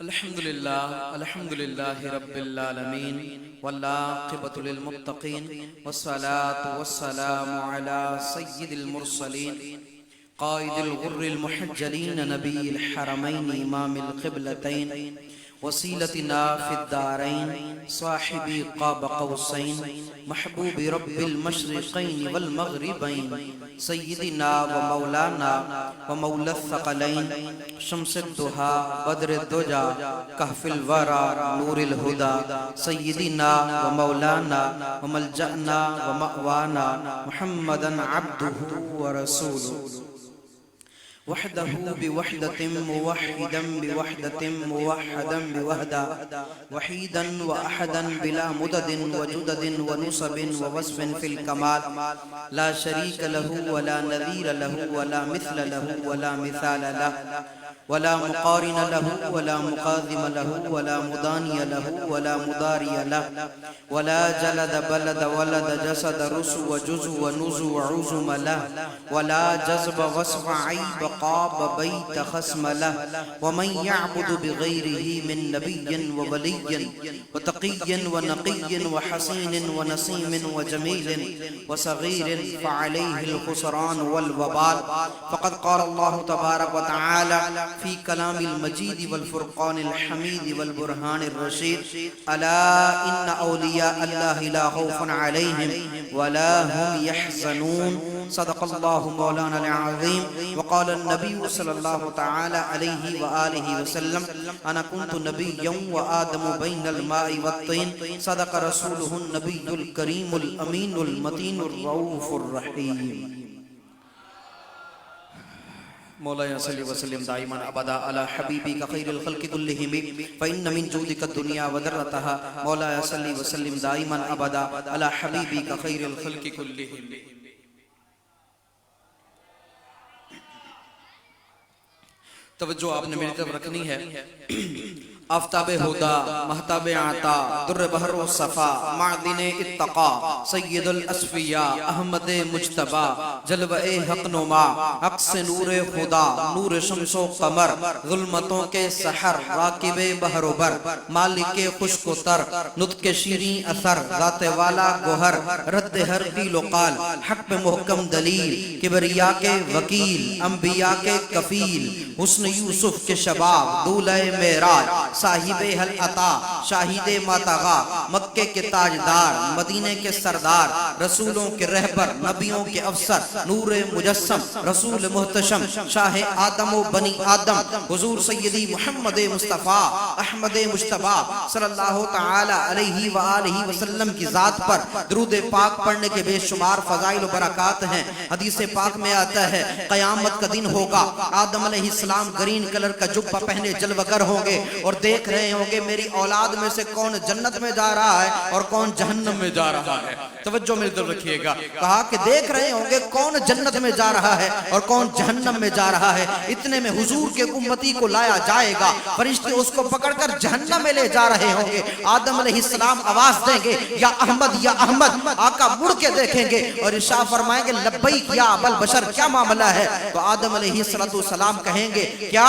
الحمد للہ رب العالمین والعاقبۃ للمتقین والصلاة والسلام علی سید المرسلین قائد الغر المحجلین نبی الحرمین امام القبلتین وسیلتنا فی الدارین صاحب قاب قوسین محبوب رب المشرقین والمغربین سیدنا و مولانا و مولا الثقلین شمس الضحی بدر الدجا کہف الورى نور الہدی سیدنا و مولانا و ملجأنا و مأوانا محمدا عبدہ و رسولہ وحدہ بوحدة موحدا بوحدة موحدا بوحدة وحیدا وأحدا بلا مدد وجدد ونصب ووصف في الكمال لا شريك له ولا نذير له ولا مثل له ولا مثال له ولا مقارن له ولا مقاذم له ولا مضاني له ولا مضاري له ولا جلد بلد ولد جسد رسو وجزو ونزو عزم له ولا جذب وصف عيب قاب بيت خصم له ومن يعبد بغيره من نبي وولي وتقي ونقي وحسين ونسيم وجميل وصغير فعليه الخسران والوبال فقد قال الله تبارك وتعالى في كلام المجيد والفرقان الحميد والبرهان الرشيد ألا إن أولياء الله لا خوف عليهم ولا هم يحزنون صدق الله مولانا العظيم وقال النبي صلى الله تعالى عليه وآله وسلم أنا كنت نبيا وآدم بين الماء والطين صدق رسوله النبي الكريم الأمين المتين الرؤوف الرحيم مولانا صلی وسلم دائما ابدا علی حبیبک خیر الخلق كلهم فإن من جودك الدنيا وذرتها مولانا صلی وسلم دائما ابدا علی حبیبک خیر الخلق كلهم توجہ آپ نے میری طرف رکھنی ہے آفتاب ہدا مہتاب عطا در بحر و صفا معدن اتقا سید الاسفیاء احمد مجتبی جلوہ حق نما عکس نور خدا نور شمس و قمر ظلمتوں کے سحر راکب بحر و بر مالک خشک و تر نطق شیریں اثر ذات والا گوہر رد ہر قیل و قال حق پہ محکم دلیل کبریا کے وکیل انبیاء کے کفیل حسن یوسف کے شباب دولہ معراج صاحب حل عطا شاہد ماتغا مکے کے تاجدار مدینے کے سردار رسولوں کے رہبر نبیوں کے افسر نور مجسم رسول محتشم شاہ آدم و بنی آدم حضور سیدی محمد مصطفیٰ احمد مجتبی صلی اللہ تعالی علیہ وآلہ وسلم کی ذات پر درود پاک پڑھنے کے بے شمار فضائل و برکات ہیں حدیث پاک میں آتا ہے قیامت کا دن ہوگا آدم علیہ السلام گرین کلر کا جبہ پہنے جلوگر ہوں گے اور دیکھ رہے ہوں گے میری اولاد میں سے کون جنت میں جا رہا ہے اور کون جہنم میں جا رہا ہے توجہ میری طرف رکھیے گا کہا کہ دیکھ رہے ہوں گے کون جنت میں جا رہا ہے اور کون جہنم میں جا رہا ہے اتنے میں حضور کے امتی کو لایا جائے گا فرشتے اس کو پکڑ کر جہنم میں لے جا رہے ہوں گے آدم علیہ السلام آواز دیں گے یا احمد یا احمد آقا مڑ کے دیکھیں گے اور ارشاد فرمائیں گے لبیک یا ابا البشر کیا معاملہ ہے تو آدم علیہ السلام کہیں گے کیا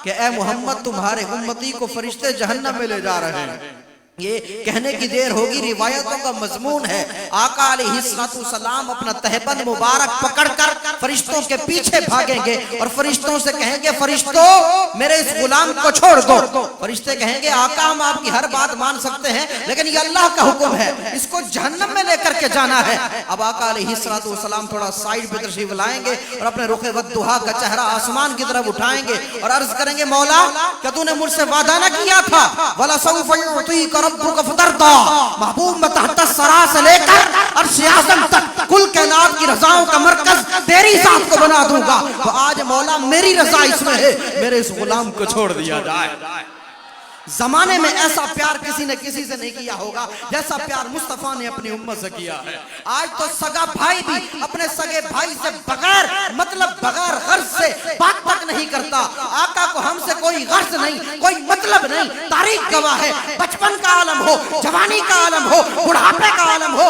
کہ اے محمد تمہارے امتی کو فرشتے جہنم میں لے جا رہے ہیں یہ کہنے کی دیر ہوگی روایتوں کا مضمون ہے آقا علیہ السلام اپنا تہبند مبارک پکڑ کر فرشتوں کے پیچھے بھاگیں گے اور فرشتوں سے کہیں گے فرشتوں میرے اس غلام کو چھوڑ دو فرشتے کہیں گے آقا ہم آپ کی ہر بات مان سکتے ہیں لیکن یہ اللہ کا حکم ہے اس کو جہنم میں لے کر کے جانا ہے اب آقا علیہ السلام تھوڑا سائیڈ پہ تشریف لائیں گے اور اپنے رخ والضحیٰ کا چہرہ آسمان کی طرف اٹھائیں گے اور عرض کریں گے مولا کیا تو نے مجھ سے وعدہ نہ کیا تھا وَلَسَوْفَ يُعْطِيكَ ربک فترضا محبوب میں تحت الثری سے لے کر عرش اعظم تک کل کائنات کی رضاؤں کا مرکز تیری ذات کو بنا دوں گا تو آج مولا میری رضا اس میں ہے میرے اس غلام کو چھوڑ دیا جائے زمانے میں ایسا پیار کسی نے کسی سے نہیں کیا ہوگا جیسا پیار مصطفیٰ نے اپنی امت سے کیا ہے آج تو سگا بھائی بھی اپنے سگے بھائی سے بغیر مطلب بغیر غرض سے بات تک نہیں کرتا آقا کو ہم سے کوئی غرض نہیں کوئی مطلب نہیں تاریخ گواہ ہے بچپن کا عالم ہو جوانی کا عالم ہو بڑھاپے کا عالم ہو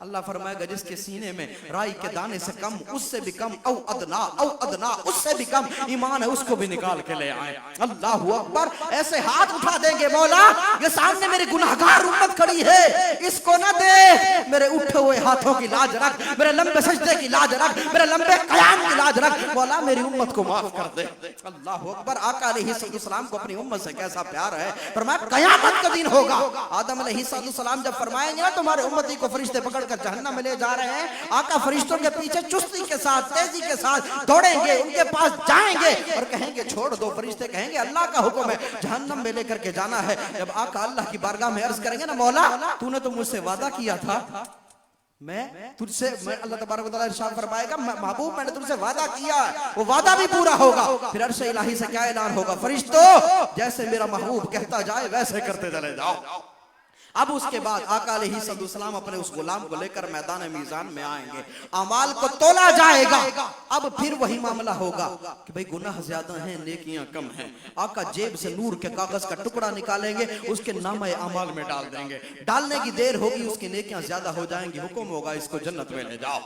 اللہ فرمائے گا جس کے سینے میں رائی کے دانے سے کم، اس سے بھی کم، او ادنا اس سے بھی کم ایمان ہے، اس کو بھی نکال کے لے آئے۔ اللہ اکبر۔ ایسے ہاتھ اٹھا دیں گے، مولا یہ سامنے میری گناہگار امت کھڑی ہے، اس کو نہ دے، میرے اٹھے ہوئے ہاتھوں کی لاج رکھ، میرے لمبے سجدے کی لاج رکھ، میرے لمبے قیام کی لاج رکھ، مولا میری امت کو معاف کر دے۔ اللہ اکبر۔ آقا علیہ السلام کو اپنی امت سے کیسا پیار ہے، فرمایا قیامت کا دن ہوگا، آدم علیہ السلام جب فرمائیں گے تمہارے امتی کو فرشتے پکڑ کر جہنم میں لے جا رہے ہیں، آقا فرشتوں کے پیچھے چستی کے ساتھ، تیزی کے ساتھ دوڑیں گے، ان کے پاس جائیں گے اور کہیں گے چھوڑ دو۔ فرشتے کہیں گے اللہ کا حکم ہے، جہنم میں لے کر کے جانا ہے۔ جب آقا اللہ کی بارگاہ میں عرض کریں گے نا، مولا تو نے تو مجھ سے وعدہ کیا تھا، میں تجھ سے، اللہ تبارک و تعالیٰ ارشاد فرمائے گا محبوب میں نے تجھ سے وعدہ کیا ہے، وہ وعدہ بھی پورا ہوگا۔ پھر عرش الہی سے کیا اعلان ہوگا، فرشتوں جیسے میرا محبوب کہتا جائے ویسے کرتے چلے جاؤ۔ اب اس کے بعد آقا علیہ السلام اپنے اس غلام کو لے کر میدان میزان میں آئیں گے، اعمال کو تولا جائے گا۔ اب پھر وہی معاملہ ہوگا کہ بھئی گناہ زیادہ ہیں، نیکیاں کم ہیں۔ آقا جیب سے نور کے کاغذ کا ٹکڑا نکالیں گے، اس کے نامہ اعمال میں ڈال دیں گے، ڈالنے کی دیر ہوگی، اس کی نیکیاں زیادہ ہو جائیں گی، حکم ہوگا اس کو جنت میں لے جاؤ۔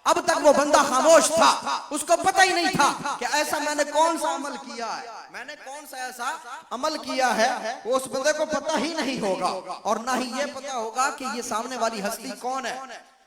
اب تک وہ بندہ خاموش تھا، اس کو پتہ ہی نہیں تھا کہ ایسا میں نے کون سا عمل کیا ہے، میں نے کون سا ایسا عمل کیا ہے، وہ اس بندے کو پتہ ہی نہیں ہوگا، اور نہ ہی یہ پتہ ہوگا کہ یہ سامنے والی ہستی کون ہے،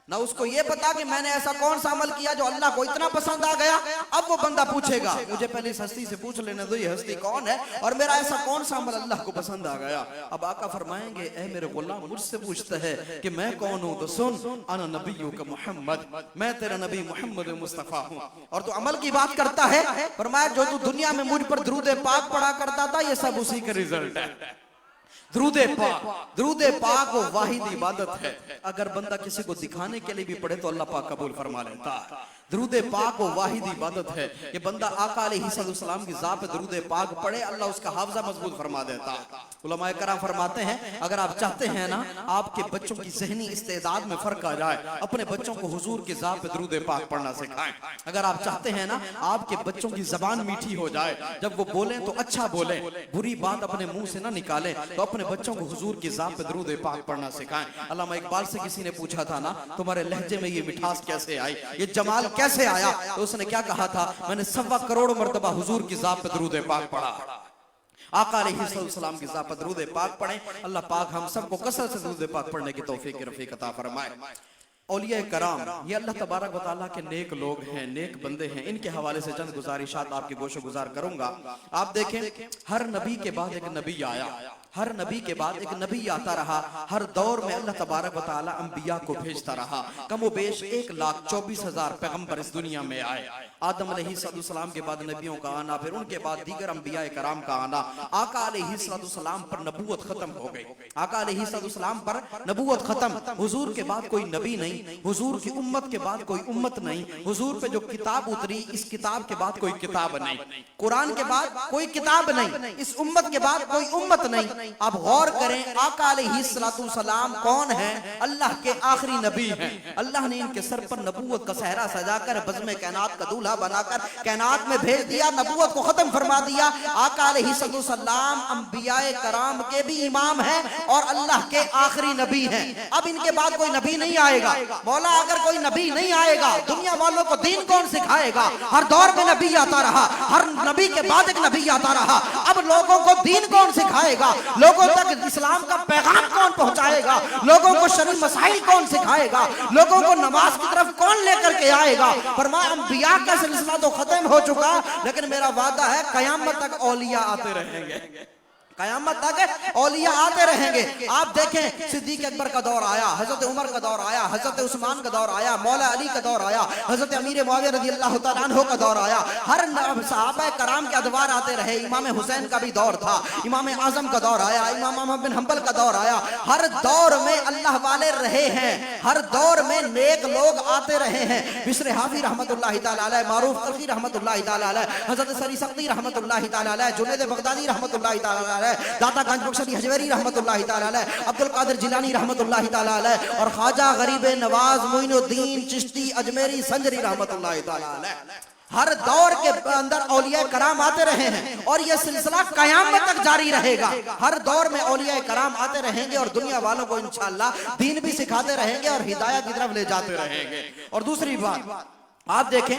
نہ اس کو یہ پتا کہ میں نے ایسا کون سا عمل کیا جو اللہ کو اتنا پسند آ گیا۔ اب وہ بندہ پوچھے گا مجھے پہلے اس ہستی سے پوچھ لینے دو یہ ہستی کون ہے اور میرا ایسا کون سا عمل اللہ کو پسند آ گیا۔ اب آقا فرمائیں گے اے میرے غلام مجھ سے پوچھتا ہے کہ میں کون ہوں، تو سن انا نبیک محمد، میں تیرا نبی محمد مصطفیٰ ہوں، اور تو عمل کی بات کرتا ہے، فرمایا جو تو دنیا میں مجھ پر درود پاک پڑھا کرتا تھا یہ سب اسی کا رزلٹ ہے۔ درود پاک وہ واحد عبادت ہے، اگر بندہ کسی کو دکھانے کے لیے بھی پڑھے تو اللہ پاک قبول فرما لیتا ہے۔ درود پاک وہ واحد عبادت ہے، یہ بندہ آقا علیہ السلام کی ذات پہ درود پاک پڑھے اللہ اس کا حافظہ مضبوط فرما دیتا ہے۔ علماء کرام فرماتے ہیں اگر آپ چاہتے ہیں نا آپ کے بچوں کی ذہنی استعداد میں فرق آ جائے، اپنے بچوں کو حضور کی ذات پہ درود پاک پڑھنا سکھائیں۔ اگر آپ چاہتے ہیں نا آپ کے بچوں کی زبان میٹھی ہو جائے، جب وہ بولیں تو اچھا بولیں، بری بات اپنے منہ سے نہ نکالیں، تو اپنے بچوں کو حضور کی ذات پہ درود پاک پڑھنا سکھائیں۔ علامہ اقبال سے کسی نے پوچھا تھا نا تمہارے لہجے میں یہ مٹھاس کیسے آئی، یہ جمال کیسے آیا، تو اس نے کیا کہا تھا، میں نے 1.25 کروڑ مرتبہ حضور کی ذات پہ درود پاک پڑھا۔ آقا علیہ السلام کی ذات پہ درود پاک پڑھیں، اللہ پاک ہم سب کو کثرت سے درود پاک پڑھنے کی توفیق رفیق عطا فرمائے۔ اولیاء کرام یہ اللہ تبارک و تعالیٰ کے نیک لوگ ہیں، نیک بندے ہیں، ان کے حوالے سے چند گزارشات آپ کی گوش و گزار کروں گا۔ آپ دیکھیں ہر نبی کے بعد ایک نبی آیا، ہر نبی کے بعد ایک نبی آتا رہا، ہر دور میں اللہ تبارک و تعالیٰ انبیاء کو بھیجتا رہا، کم و بیش 1,24,000 پیغمبر اس دنیا میں آئے۔ آدم علیہ السلام کے بعد نبیوں کا آنا، پھر ان کے بعد دیگر انبیاء کرام کا آنا، آقا علیہ السلام پر نبوت ختم ہو گئی، آقا علیہ السلام پر نبوت ختم، حضور کے بعد کوئی نبی نہیں، حضور کی امت کے بعد کوئی امت نہیں، حضور پہ جو کتاب اتری اس کتاب کے بعد کوئی کتاب نہیں، قرآن کے بعد کوئی کتاب نہیں، اس امت کے بعد کوئی امت نہیں۔ اب غور کریں آقا علیہ السلام کون ہیں، اللہ کے آخری نبی ہیں، اللہ نے ان کے سر پر نبوت کا صحرا سجا کر بزم کائنات کا دولہا بنا کر کائنات میں بھیج دیا، نبوت کو ختم فرما دیا۔ آقا علیہ السلام انبیاء کرام کے بھی امام ہیں اور اللہ کے آخری نبی ہیں، اب ان کے بعد کوئی نبی نہیں آئے گا۔ مولا اگر کوئی نبی نہیں آئے گا دنیا والوں کو دین کون سکھائے گا، ہر دور میں نبی آتا رہا، ہر نبی کے بعد ایک نبی آتا رہا، اب لوگوں کو دین کون سکھائے گا، لوگوں تک اسلام کا پیغام کون پہنچائے گا، لوگوں کو شرعی مسائل کون سکھائے گا، لوگوں کو نماز کی طرف کون لے کر کے آئے گا۔ فرمایا انبیاء کا سلسلہ تو ختم ہو چکا، لیکن میرا وعدہ ہے قیامت تک اولیاء آتے رہیں گے، قیامت تک اولیاء آتے رہیں گے۔ آپ دیکھیں صدیق اکبر کا دور آیا، حضرت عمر کا دور آیا، حضرت عثمان کا دور آیا، مولا علی کا دور آیا، حضرت امیر معاویہ رضی اللہ تعالیٰ عنہ کا دور آیا، ہر صحابہ کرام کے ادوار آتے رہے، امام حسین کا بھی دور تھا، امام اعظم کا دور آیا، امام احمد بن حنبل کا دور آیا، ہر دور میں اللہ والے رہے ہیں، ہر دور میں نیک لوگ آتے رہے ہیں۔ بشر حافی رحمت اللہ تعالیٰ علیہ، معروف قرخی رحمت اللہ تعالیٰ علیہ، حضرت سری سقطی رحمت اللہ تعالیٰ علیہ، جنید بغدادی رحمت اللہ تعالیٰ علیہ، داتا گنج بخش حجویری رحمت اللہ تعالیٰ علیہ، عبد القادر جیلانی رحمت اللہ تعالیٰ علیہ، اور خواجہ غریب نواز معین الدین چشتی اجمیری سنجری رحمت اللہ تعالیٰ علیہ، ہر دور کے اندر اولیاء کرام آتے رہے ہیں اور یہ سلسلہ قیامت تک جاری رہے گا. ہر دور میں اولیاء کرام آتے رہیں گے اور دنیا والوں کو انشاءاللہ دین بھی سکھاتے رہیں گے اور ہدایت کی طرف لے جاتے رہیں گے. اور دوسری بات آپ دیکھیں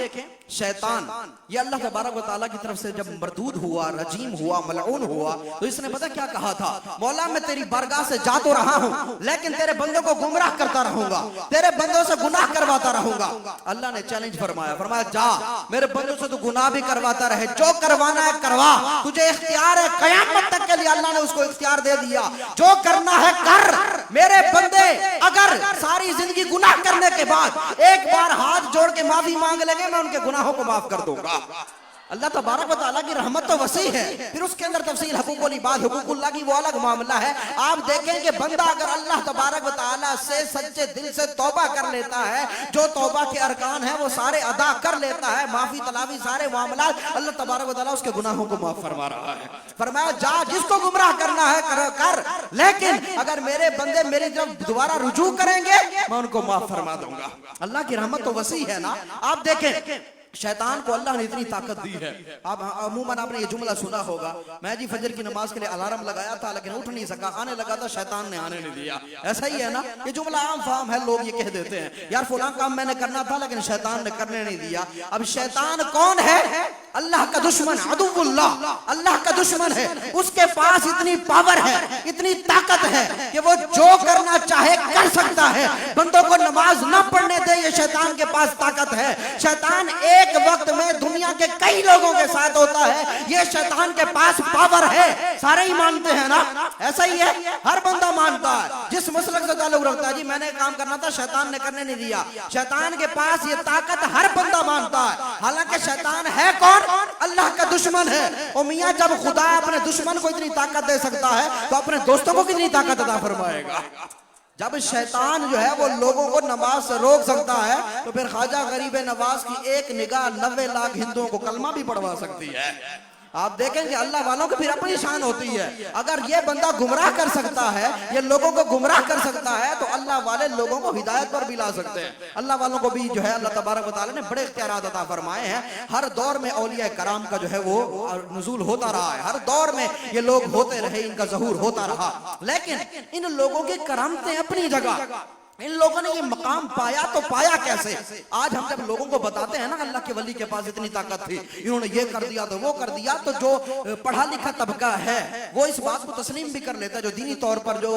شیطان یہ اللہ تبارک و تعالیٰ کی طرف سے جب مردود ہوا, رجیم ہوا, ملعون ہوا, تو اس نے پتہ کیا کہا تھا؟ مولا میں تیری بارگاہ سے جا تو رہا ہوں لیکن تیرے بندوں کو گمراہ کرتا رہوں گا, تیرے بندوں سے گناہ کرواتا رہوں گا. اللہ نے چیلنج فرمایا جا میرے بندوں سے تو گناہ بھی کرواتا رہے, جو کروانا ہے کروا, تجھے اختیار ہے. قیامت تک کے لیے اللہ نے اس کو اختیار دے دیا, جو کرنا ہے کر. میرے بندے اگر ساری زندگی گناہ کرنے کے بعد ایک بار ہاتھ جوڑ کے معافی مانگ لیں گے, میں ان کے گناہوں کو معاف کر دوں گا. اللہ تبارک و تعالیٰ کی رحمت تو وسیع ہے. پھر اس کے اندر تفصیل حقوق العباد, حقوق اللہ کی وہ الگ معاملہ ہے. آپ دیکھیں کہ بندہ اگر اللہ تبارک و تعالیٰ سے سچے دل سے توبہ کر لیتا ہے, جو توبہ کے ارکان ہیں وہ سارے ادا کر لیتا ہے, معافی تلافی سارے معاملات, اللہ تبارک و تعالیٰ اس کے گناہوں کو معاف فرما رہا ہے. فرمایا جا جس کو گمراہ کرنا ہے کر, لیکن اگر میرے بندے میری طرف دوبارہ رجوع کریں گے میں ان کو معاف فرما دوں گا. اللہ کی رحمت تو وسیع ہے نا. آپ دیکھیں شیطان کو اللہ نے اتنی طاقت دی ہے. آپ عموماً آپ نے یہ جملہ سنا ہوگا, میں جی فجر کی نماز کے لیے الارم لگایا تھا لیکن اٹھ نہیں سکا, آنے لگا تھا شیطان نے آنے نہیں دیا. ایسا ہی ہے نا, یہ جملہ عام فہم ہے, لوگ یہ کہہ دیتے ہیں یار فلاں کام میں نے کرنا تھا لیکن شیطان نے کرنے نہیں دیا. اب شیطان کون ہے؟ اللہ کا دشمن, عدو اللہ, اللہ کا دشمن ہے. اس کے پاس اتنی پاور ہے, اتنی طاقت ہے کہ وہ جو کرنا چاہے کر سکتا ہے. بندوں کو نماز نہ پڑھنے دے, یہ شیطان کے پاس طاقت ہے. شیطان ایک وقت میں دنیا کے کئی لوگوں کے ساتھ ہوتا ہے, یہ شیطان کے پاس پاور ہے. سارے ہی مانتے ہیں نا, ایسا ہی ہے, ہر بندہ مانتا ہے جس مسلک سے تعلق رکھتا ہے. جی میں نے کام کرنا تھا شیطان نے کرنے نہیں دیا. شیطان کے پاس یہ طاقت ہر بندہ مانتا ہے. حالانکہ شیطان ہے کون؟ اللہ کا دشمن ہے. او میاں جب خدا اپنے دشمن کو اتنی طاقت دے سکتا ہے تو اپنے دوستوں کو کتنی طاقت عطا فرمائے گا. جب شیطان جو ہے وہ لوگوں کو نماز سے روک سکتا ہے تو پھر خواجہ غریب نواز کی ایک نگاہ 90 لاکھ ہندوؤں کو کلمہ بھی پڑھوا سکتی ہے. آپ دیکھیں کہ اللہ والوں کی پھر اپنی شان ہوتی ہے. اگر یہ بندہ گمراہ کر سکتا ہے, یہ لوگوں کو گمراہ کر سکتا ہے, تو اللہ والے لوگوں کو ہدایت پر بھی لا سکتے ہیں. اللہ والوں کو بھی جو ہے اللہ تبارک و تعالیٰ نے بڑے اختیارات عطا فرمائے ہیں. ہر دور میں اولیاء کرام کا جو ہے وہ نزول ہوتا رہا ہے, ہر دور میں یہ لوگ ہوتے رہے, ان کا ظہور ہوتا رہا. لیکن ان لوگوں کی کرامتیں اپنی جگہ, ان لوگوں نے یہ مقام پایا تو پایا کیسے؟ آج ہم جب لوگوں کو بتاتے ہیں نا اللہ کے ولی کے پاس اتنی طاقت تھی, انہوں نے یہ کر دیا تو وہ کر دیا, تو جو پڑھا لکھا طبقہ ہے وہ اس بات کو تسلیم بھی کر لیتا ہے. جو دینی طور پر جو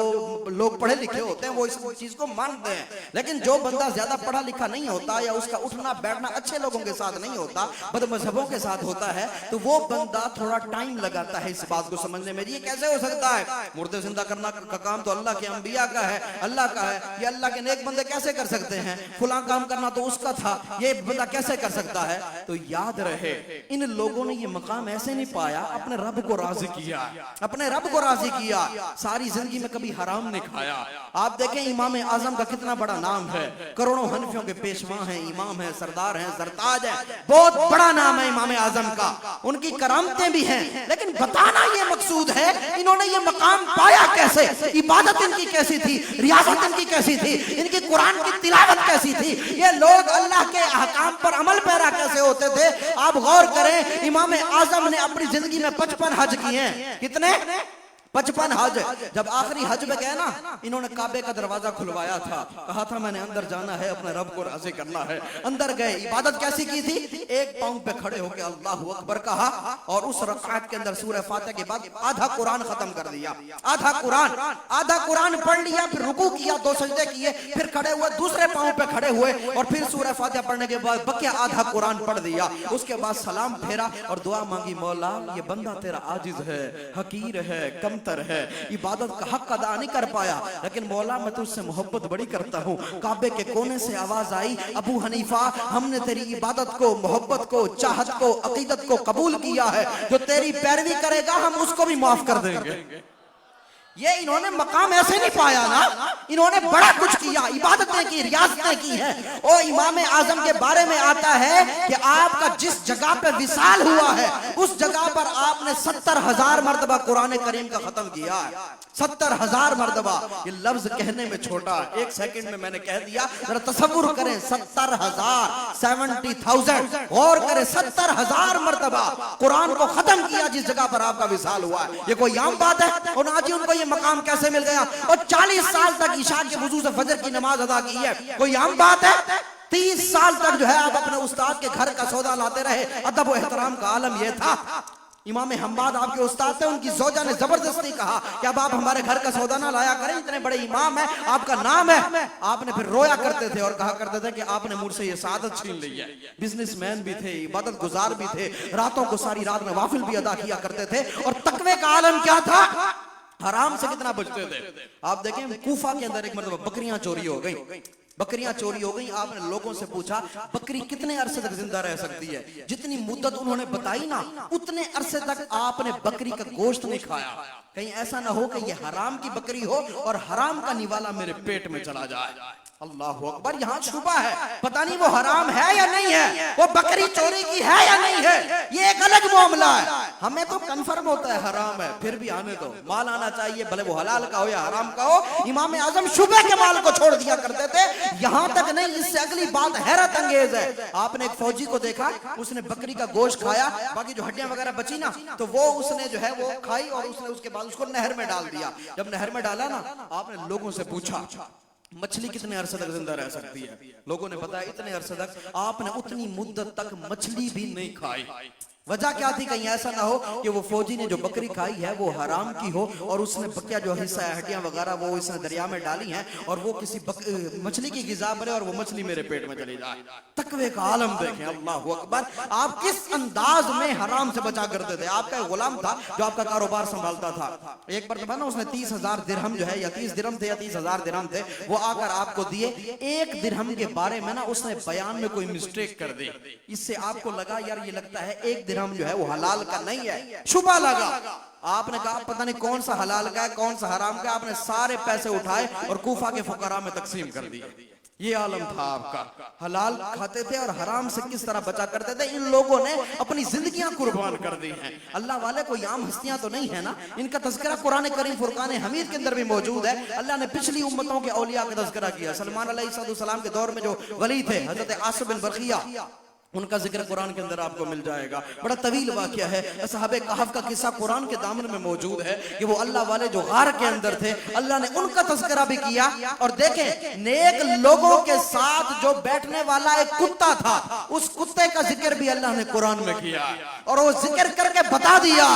لوگ پڑھے لکھے ہوتے ہیں وہ اس چیز کو مانتے ہیں. لیکن جو بندہ زیادہ پڑھا لکھا نہیں ہوتا یا اس کا اٹھنا بیٹھنا اچھے لوگوں کے ساتھ نہیں ہوتا, بد مذہبوں کے ساتھ ہوتا ہے, تو وہ بندہ تھوڑا ٹائم لگاتا ہے اس بات کو سمجھنے میں. یہ کیسے ہو سکتا ہے؟ مردے زندہ کرنا کا کام تو اللہ کے انبیاء کا ہے, اللہ کا ہے. یہ اللہ کے نیک بندے کیسے کر سکتے ہیں؟ فلاں کام کرنا تو اس کا تھا, یہ بندہ کیسے کر سکتا ہے؟ تو یاد رہے ان لوگوں نے یہ مقام ایسے نہیں پایا, اپنے رب کو راضی کیا, اپنے رب کو راضی کیا. ساری زندگی میں کبھی حرام نہیں کھایا. آپ دیکھیں امام اعظم کا کتنا بڑا نام ہے, کروڑوں حنفیوں کے پیشوا ہیں, امام ہیں, سردار ہیں, سرتاج ہیں, بہت بڑا نام ہے امام اعظم کا. ان کی کرامتیں بھی ہیں, لیکن بتانا یہ مقصود ہے انہوں نے یہ مقام پایا کیسے, عبادت ان کی کیسی تھی, ریاضت ان کی کیسی تھی, ان کی قرآن کی تلاوت کیسی تھی, یہ لوگ اللہ کے احکام پر عمل پیرا کیسے ہوتے تھے. آپ غور کریں, امام اعظم نے اپنی زندگی میں 55 حج کیے ہیں. کتنے؟ 55 حج. جب آخری حج میں گئے نا, انہوں نے کعبے کا دروازہ کھلوایا تھا, کہا تھا میں نے اندر جانا ہے, اپنے رب کو راضی کرنا ہے. اندر گئے, عبادت کیسی کی تھی؟ ایک پاؤں پہ کھڑے ہو کے اللہ اکبر کہا, اور اس رکعت کے اندر سورہ فاتحہ کے بعد آدھا قرآن ختم کر دیا. آدھا قرآن پڑھ لیا, پھر رکوع کیا, 2 سجدے کیے, پھر کھڑے ہوئے, دوسرے پاؤں پہ کھڑے ہوئے, اور پھر سورہ فاتحہ پڑھنے کے بعد بقیہ آدھا قرآن پڑھ دیا. اس کے بعد سلام پھیرا اور دعا مانگی, مولا یہ بندہ تیرا عاجز ہے, حقیر ہے, کمتر ہے, عبادت کا حق ادا نہیں کر پایا, لیکن مولا میں تجھ سے محبت بڑی کرتا ہوں. کعبے کے کونے سے آواز آئی, ابو حنیفہ ہم نے تیری عبادت کو, محبت کو, چاہت کو, عقیدت کو قبول کیا ہے, جو تیری پیروی کرے گا ہم اس کو بھی معاف کر دیں گے. یہ انہوں نے مقام ایسے نہیں پایا نا, انہوں نے بڑا کچھ کیا, عبادتیں کی, ریاضتیں کی ہیں. اور امام اعظم کے بارے میں آتا ہے کہ آپ کا جس جگہ پہ وصال ہوا ہے اس جگہ پر آپ نے 70,000 مرتبہ قرآن کریم کا ختم کیا ہے. 70,000 مرتبہ. یہ لفظ کہنے میں چھوٹا, ایک سیکنڈ میں نے کہہ دیا. ذرا تصور کریں 70,000, 70,000, غور کریں 70,000 مرتبہ قرآن کو ختم کیا جس جگہ پر آپ کا وصال ہوا ہے. یہ کوئی عام بات ہے؟ اور آج ان کو یہ مقام کیسے مل گیا؟ اور 40 سال تک عشاء کے وضو سے فجر کی نماز ادا کی ہے, کوئی عام بات ہے؟ 30 سال تک جو ہے آپ اپنے استاد کے گھر کا سودا لاتے رہے. ادب و احترام کا عالم یہ تھا. امام حماد آپ کے استاد تھے, ان کی زوجہ نے زبردستی کہا کہ اب آپ ہمارے گھر کا سودا نہ لایا کریں, اتنے بڑے امام ہیں, آپ کا نام ہے. آپ نے پھر رویا کرتے تھے اور کہا کرتے تھے کہ آپ نے مجھ سے یہ سعادت چھین لی ہے. بزنس مین بھی تھے, عبادت گزار بھی تھے, راتوں کو ساری رات نوافل بھی ادا کیا کرتے تھے. اور تقوی کا عالم کیا تھا, حرام سے کتنا بچتے تھے. آپ دیکھیں کوفہ کے اندر ایک مرتبہ بکریاں چوری ہو گئیں, بکریاں چوری ہو گئیں. آپ نے لوگوں سے پوچھا بکری کتنے عرصے تک زندہ رہ سکتی ہے؟ جتنی مدت انہوں نے بتائی نا اتنے عرصے تک آپ نے بکری کا گوشت نہیں کھایا. کہیں ایسا نہ ہو کہ یہ حرام کی بکری ہو اور حرام کا نوالا میرے پیٹ میں چلا جائے. اللہ اکبر, یہاں شبہ ہے, پتہ نہیں وہ حرام ہے یا نہیں ہے, وہ بکری چوری کی ہے یا نہیں ہے, یہ ایک الگ معاملہ ہے. ہمیں تو کنفرم ہوتا ہے حرام ہے, پھر بھی آنے دو, مال آنا چاہیے, بھلے وہ حلال کا ہو یا حرام کا ہو. امام اعظم شبہ کے مال کو چھوڑ دیا کرتے تھے. یہاں تک نہیں, اس سے اگلی بات حیرت انگیز ہے. آپ نے ایک فوجی کو دیکھا, اس نے بکری کا گوشت کھایا, باقی جو ہڈیاں وغیرہ بچی نا تو وہ اس نے جو ہے وہ کھائی, اور اس نے اس کے بعد اس کو نہر میں ڈال دیا. جب نہر میں ڈالا نا, آپ نے لوگوں سے پوچھا مچھلی کتنے عرصے تک زندہ رہ سکتی ہے؟ لوگوں نے بتایا اتنے عرصے تک. آپ نے اتنی مدت تک مچھلی بھی نہیں کھائی. وجہ کیا تھی؟ کہیں ایسا نہ ہو کہ وہ فوجی نے جو بکری کھائی ہے وہ حرام کی ہو اور اس نے بکیا جو حصہ ہے, ہڈیاں وغیرہ, وہ اس نے دریا میں ڈالی ہیں اور وہ کسی مچھلی کی غذا بنے اور وہ مچھلی میرے پیٹ میں چلی جائے. تقوی کا عالم دیکھیں, اللہ اکبر. آپ کس انداز میں حرام سے بچا کرتے تھے. آپ کا ایک غلام تھا جو آپ کا کاروبار سنبھالتا تھا. ایک مرتبہ نا اس نے 30,000 درہم جو ہے, یا 30 درہم تھے یا 30,000 درہم تھے, وہ آ کر آپ کو دیے. ایک درہم کے بارے میں نا اس نے بیان میں کوئی مسٹیک کر دی. اس سے آپ کو لگا یار یہ لگتا ہے ایک درہم جو ہے وہ حلال کا نہیں ہے, شبہ لگا. آپ نے کہا پتہ نہیں کون سا حلال کا ہے کون سا حرام کا ہے. آپ نے سارے پیسے اٹھائے اور کوفہ کے فقراء میں تقسیم کر دیے. یہ عالم تھا آپ کا. حلال کھاتے تھے اور حرام سے کس طرح بچا کرتے تھے. ان لوگوں نے اپنی زندگیاں قربان کر دی ہیں. اللہ والے کوئی عام ہستیاں تو نہیں ہے نا. ان کا تذکرہ قرآن کریم فرقان حمید کے اندر بھی موجود ہے. اللہ نے پچھلی امتوں کے اولیاء کا تذکرہ کیا. سلمان علیہ السلام کے دور میں جو ولی تھے حضرت عاصم بن برقیہ, ان کا ذکر قرآن کے اندر آپ کو مل جائے گا. بڑا طویل واقعہ ہے. اصحاب کہف کا قصہ قرآن کے دامن میں موجود ہے کہ وہ اللہ والے جو غار کے اندر تھے, اللہ نے ان کا تذکرہ بھی کیا. اور دیکھیں نیک لوگوں کے ساتھ جو بیٹھنے والا ایک کتا تھا, اس کتے کا ذکر بھی اللہ نے قرآن میں کیا اور وہ ذکر کر کے بتا دیا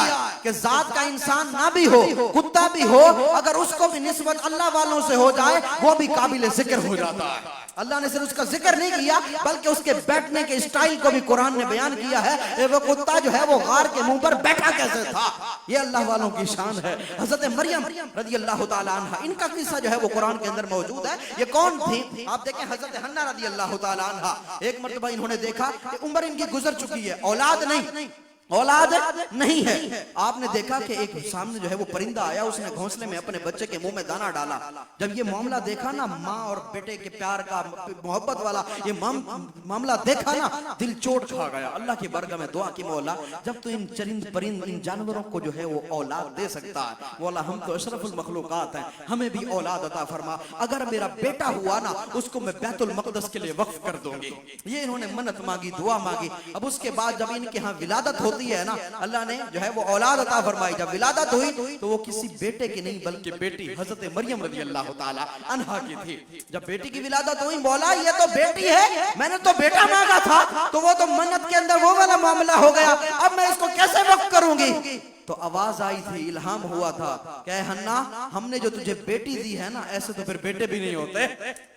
کہ ذات کا انسان نہ بھی ہو, کتا بھی ہو, اگر اس کو بھی نسبت اللہ والوں سے ہو جائے وہ بھی قابل ذکر ہو جاتا ہے. اللہ نے صرف اس کا ذکر نہیں کیا بلکہ اس کے بیٹھنے کے اسٹائل کو بھی قرآن نے بیان کیا ہے. وہ کتا جو ہے وہ غار کے منہ پر بیٹھا کیسے تھا, یہ اللہ والوں کی شان ہے. حضرت مریم رضی اللہ تعالی عنہ, ان کا قصہ جو ہے وہ قرآن کے اندر موجود ہے. یہ کون تھی؟ آپ دیکھیں حضرت حنہ رضی اللہ تعالی عنہ, ایک مرتبہ انہوں نے دیکھا کہ عمر ان کی گزر چکی ہے, اولاد نہیں, اولاد نہیں ہے. آپ نے دیکھا کہ ایک سامنے جو ہے وہ پرندہ آیا, اس نے گھونسلے میں اپنے بچے کے منہ میں دانا ڈالا. جب یہ معاملہ دیکھا نا, ماں اور بیٹے کے پیار کا محبت والا یہ معاملہ دیکھا نا, دل چوٹ کھا گیا. اللہ کی بارگاہ میں دعا کی, مولا جب تو ان چرند پرند ان جانوروں کو جو ہے وہ اولاد دے سکتا ہے, مولا ہم تو اشرف المخلوقات ہیں, ہمیں بھی اولاد عطا فرما. اگر میرا بیٹا ہوا نا اس کو میں بیت المقدس کے لیے وقف کر دوں گی. یہ انہوں نے منت مانگی, دعا مانگی. اب اس کے بعد جب ان کے ہاں ولادت ہوتی ہے نا, اللہ نے جو ہے وہ اولاد عطا فرمائی. جب ولادت ہوئی تو وہ کسی بیٹے کی نہیں بلکہ بیٹی حضرت مریم رضی اللہ تعالی عنہا کی تھی. جب بیٹی کی ولادت ہوئی, مولا یہ تو بیٹی ہے, میں نے تو بیٹا مانگا تھا, تو وہ تو منت کے اندر وہ والا معاملہ ہو گیا, اب میں اس کو کیسے وقف کروں گی. تو آواز آئی تھی, الہام ہوا تھا کہ اے حنا, ہم نے جو تجھے بیٹی دی ہے نا ایسے تو پھر بیٹے بھی نہیں ہوتے,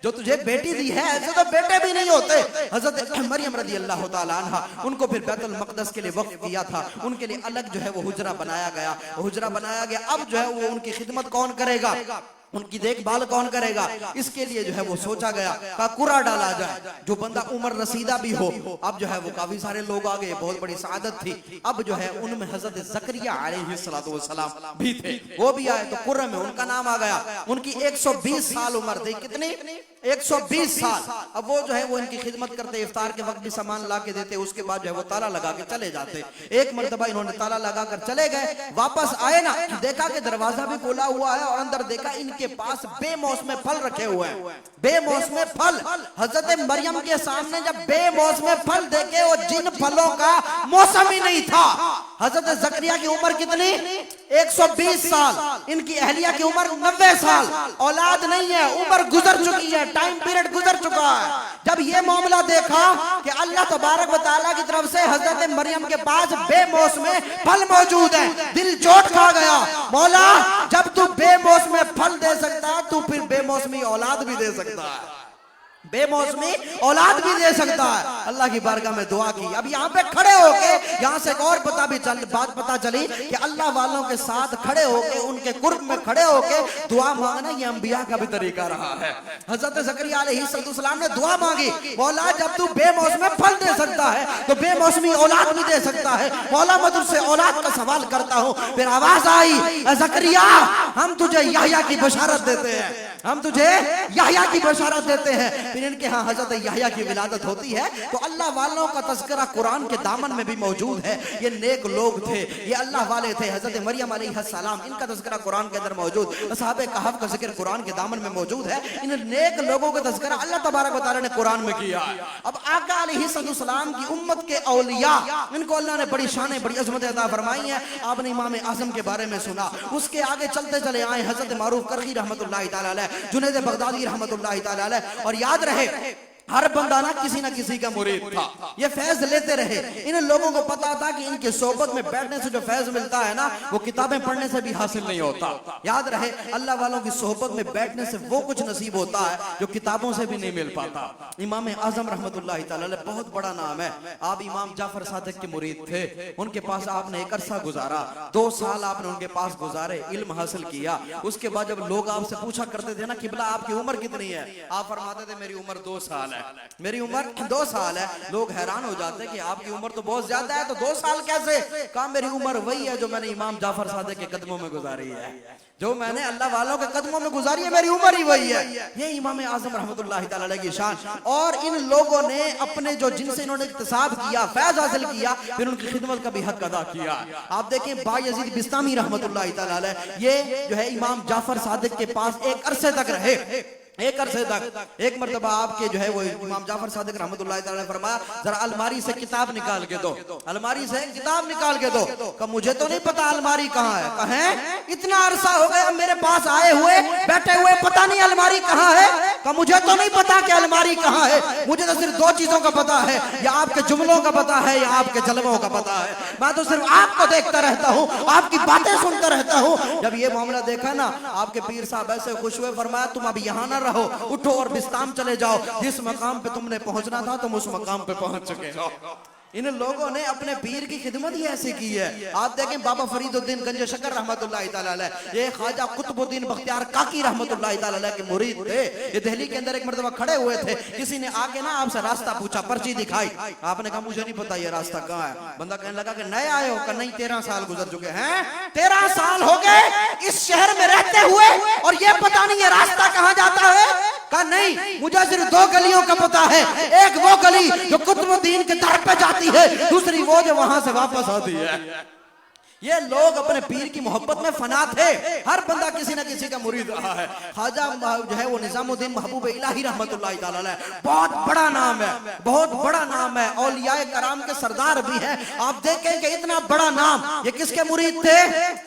جو تجھے بیٹی دی ہے ایسے تو بیٹے بھی نہیں ہوتے. حضرت مریم رضی اللہ تعالی عنہ, ان کو پھر بیت المقدس کے لیے وقف کیا تھا. ان کے لیے الگ جو ہے وہ حجرہ بنایا گیا, حجرہ بنایا گیا. اب جو ہے وہ ان کی خدمت کون کرے گا؟ ان کی دیکھ بھال کون کرے گا؟ اس کے لیے جو ہے وہ سوچا گیا کہ قرہ ڈالا جائے، جو بندہ عمر رسیدہ بھی ہو۔ اب جو ہے وہ کافی سارے لوگ آگئے، بہت بڑی سعادت تھی۔ اب جو ہے ان میں حضرت زکریا علیہ السلام بھی تھے، وہ بھی آئے تو قرہ میں ان کا نام آ گیا۔ ان کی 120 سال عمر تھی، کتنی؟ 120 سال۔ اب وہ جو ہے وہ ان کی خدمت کرتے، افطار کے وقت بھی سامان لا کے دیتے، اس کے بعد جو ہے وہ تالا لگا کے چلے جاتے۔ ایک مرتبہ انہوں نے تالا لگا کر چلے گئے، واپس آئے نا، دیکھا کہ دروازہ بھی کھلا ہوا ہے اور اندر دیکھا ان کے پاس بے موسم پھل رکھے ہوئے ہیں، بے موسم پھل۔ حضرت مریم کے سامنے جب بے موسم پھل دیکھے، وہ جن پھلوں کا موسم ہی نہیں تھا۔ حضرت زکریا کی عمر کتنی؟ 120 سال۔ ان کی اہلیہ کی عمر 90 سال۔ اولاد نہیں ہے، عمر گزر چکی ہے، ٹائم پیریڈ گزر چکا ہے۔ جب یہ معاملہ دیکھا کہ اللہ تبارک و تعالیٰ کی طرف سے حضرت مریم کے پاس بے موسم پھل موجود ہیں، دل چوٹ کھا گیا۔ مولا جب تو بے موسم پھل دے سکتا ہے تو پھر بے موسمی اولاد بھی دے سکتا ہے، بے موسمی اولاد بھی دے سکتا ہے۔ اللہ کی بارگاہ میں دعا کی۔ اب یہاں پہ کھڑے ہو کے یہاں سے ایک اور بات پتا چلی کہ اللہ والوں کے ساتھ کھڑے ہو کے، ان کے قرب میں کھڑے ہو کے دعا مانگنا یہ انبیاء کا بھی طریقہ رہا ہے۔ حضرت زکریا علیہ السلام نے دعا مانگی، مولا جب تو بے موسم پھل دے سکتا ہے تو بے موسمی اولاد بھی دے سکتا ہے، مولا میں تجھ سے اولاد کا سوال کرتا ہوں۔ پھر آواز آئی، اے زکریا ہم تجھے یحییٰ کی بشارت دیتے ہیں، ہم تجھے یحییٰ کی بشارت دیتے ہیں۔ پھر ان کے ہاں حضرت یحییٰ کی ولادت ہوتی ہے تو اللہ والوں کا تذکرہ قرآن کے دامن میں بھی موجود ہے۔ یہ نیک لوگ تھے، یہ اللہ والے تھے۔ حضرت مریم علیہ السلام، ان کا تذکرہ قرآن کے اندر موجود، اصحاب کہف کا ذکر قرآن کے دامن میں موجود ہے۔ ان نیک لوگوں کا تذکرہ اللہ تبارک و تعالیٰ نے قرآن میں کیا۔ اب آقا علیہ السلام کی امت کے اولیاء، ان کو اللہ نے بڑی شانیں، بڑی عظمت عطا فرمائی ہیں۔ آپ نے امام اعظم کے بارے میں سنا، اس کے آگے چلتے چلے آئے حضرت معروف کرخی رحمت اللہ تعالیٰ علیہ، جنید بغدادی رحمت اللہ تعالیٰ علیہ۔ اور یاد رہے ہر بندہ نہ کسی کا مرید تھا، یہ فیض لیتے رہے۔ ان لوگوں کو پتا تھا کہ ان کی صحبت میں بیٹھنے سے جو فیض ملتا ہے نا، وہ کتابیں پڑھنے سے بھی حاصل نہیں ہوتا۔ یاد رہے اللہ والوں کی صحبت میں بیٹھنے سے وہ کچھ نصیب ہوتا ہے جو کتابوں سے بھی نہیں مل پاتا۔ امام اعظم رحمت اللہ تعالیٰ علیہ بہت بڑا نام ہے۔ آپ امام جعفر صادق کے مرید تھے، ان کے پاس آپ نے ایک عرصہ گزارا، 2 سال آپ نے ان کے پاس گزارے، علم حاصل کیا۔ اس کے بعد جب لوگ آپ سے پوچھا کرتے تھے نا قبلہ آپ کی عمر کتنی ہے، آپ فرماتے تھے میری عمر 2 سال ہے، میری عمر 2 سال ہے۔ لوگ حیران ہو جاتے کہ آپ کی عمر تو بہت زیادہ ہے، تو 2 سال کیسے؟ کہا میری عمر وہی ہے جو میں نے امام جعفر صادق کے قدموں میں گزاری ہے، جو میں نے اللہ والوں کے قدموں میں گزاری ہے، میری عمر ہی وہی ہے۔ یہ امام اعظم رحمت اللہ تعالیٰ علیہ کی شان۔ اور ان لوگوں نے اپنے جو جن سے انہوں نے اکتساب کیا، فیض حاصل کیا، پھر ان کی خدمت کا بھی حق ادا کیا۔ آپ دیکھیں بایزید بستامی رحمت اللہ تعالیٰ علیہ، یہ جو ہے امام جعفر صادق کے پاس ایک عرصے تک رہے، ایک عرصے تک۔ ایک مرتبہ آپ کے جو ہے وہ امام جعفر صادق رحمت اللہ تعالیٰ نے فرمایا ذرا الماری سے کتاب نکال کے دو، الماری سے کتاب نکال کے دو۔ کہ مجھے تو نہیں پتا الماری کہاں ہے۔ کہیں اتنا عرصہ ہو گیا میرے پاس آئے ہوئے بیٹھے ہوئے، پتا نہیں الماری کہاں ہے۔ کہ مجھے تو نہیں پتا کہ الماری کہاں ہے، مجھے تو صرف 2 چیزوں کا پتا ہے، یا آپ کے جملوں کا پتا ہے یا آپ کے جلووں کا پتا ہے۔ میں تو صرف آپ کو دیکھتا رہتا ہوں، آپ کی باتیں سنتا رہتا ہوں۔ جب یہ معاملہ دیکھا نا، آپ کے پیر صاحب ایسے خوش ہوئے، فرمایا تم اب یہاں نہ رہو، اٹھو اور بستام چلے جاؤ، جس مقام پہ تم نے پہنچنا تھا تم اس مقام پہ پہنچ چکے ہو۔ ان لوگوں نے اپنے پیر کی خدمت ہی ایسی کی ہے۔ آپ دیکھیں بابا فرید الدین گنج شکر رحمت اللہ تعالیٰ علیہ، یہ خواجہ قطب الدین بختیار کاکی رحمت اللہ تعالیٰ علیہ کے مرید تھے۔ یہ دہلی کے اندر ایک مرتبہ کھڑے ہوئے تھے، کسی نے آ کے نا آپ سے راستہ پوچھا، پرچی دکھائی، آپ نے کہا مجھے نہیں پتا یہ راستہ کہاں ہے۔ بندہ کہنے لگا کہ نئے آئے ہو؟ کہ نہیں 13 سال گزر چکے ہیں۔ 13 سال ہو گئے اس شہر میں رہتے ہوئے اور یہ پتا نہیں یہ راستہ کہاں جاتا ہے؟ کہا نہیں، مجھے صرف 2 گلیوں کا پتا ہے، ایک وہ گلی جو قطب الدین کے در پہ جاتی ہے، دوسری وہ جو وہاں سے واپس آتی ہے۔ یہ لوگ اپنے پیر کی محبت میں فنا تھے، ہر بندہ کسی نہ کسی کا مرید رہا ہے۔ خواجہ جو ہے وہ نظام الدین محبوب الہی رحمت اللہ تعالیٰ علیہ، بہت بڑا نام ہے، بہت بڑا نام ہے، اولیاء کرام کے سردار بھی ہیں۔ آپ دیکھیں کہ اتنا بڑا نام، یہ کس کے مرید تھے؟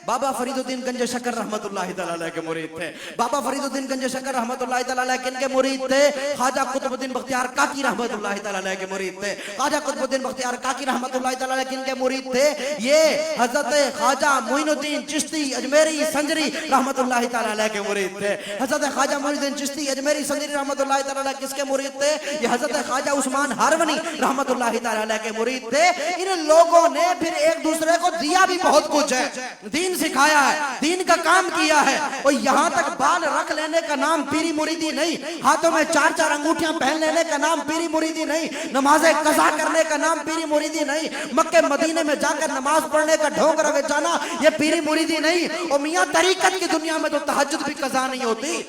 بابا فرید الدین گنج شکر رحمت اللہ تعالیٰ علیہ کے مرید تھے۔ بابا فرید الدین گنج شکر رحمت اللہ تعالیٰ علیہ کن کے مرید تھے؟ خواجہ قطب الدین بختیار کاکی رحمت اللہ تعالیٰ علیہ کے مرید تھے۔ خواجہ قطب الدین بختیار کاکی رحمت اللہ تعالیٰ علیہ کن کے مرید تھے؟ یہ حضرت خواجہ معین الدین چشتی اجمیری سنجری رحمت اللہ تعالی علیہ کے مرید تھے. حضرت خواجہ معین الدین چشتی اجمیری سنجری رحمت اللہ تعالی علیہ کس کے مرید تھے؟ یہ حضرت خواجہ عثمان ہارونی رحمت اللہ تعالی علیہ کے مرید تھے. ان لوگوں نے پھر ایک دوسرے کو دیا بھی بہت کچھ ہے, دین سکھایا ہے, دین کا کام کیا ہے. اور یہاں تک بال رکھ لینے کا نام پیری مریدی نہیں, ہاتھوں میں 4 انگوٹھیاں پہن لینے کا نام پیری مریدی نہیں, نمازیں قضا کرنے کا نام پیری مریدی نہیں, مکے مدینے میں جا کر نماز پڑھنے کا ڈھونگ رگانا یہ پیری مریدی نہیں. اور میاں طریقت کی دنیا میں تو تہجد بھی قضا نہیں ہوتی,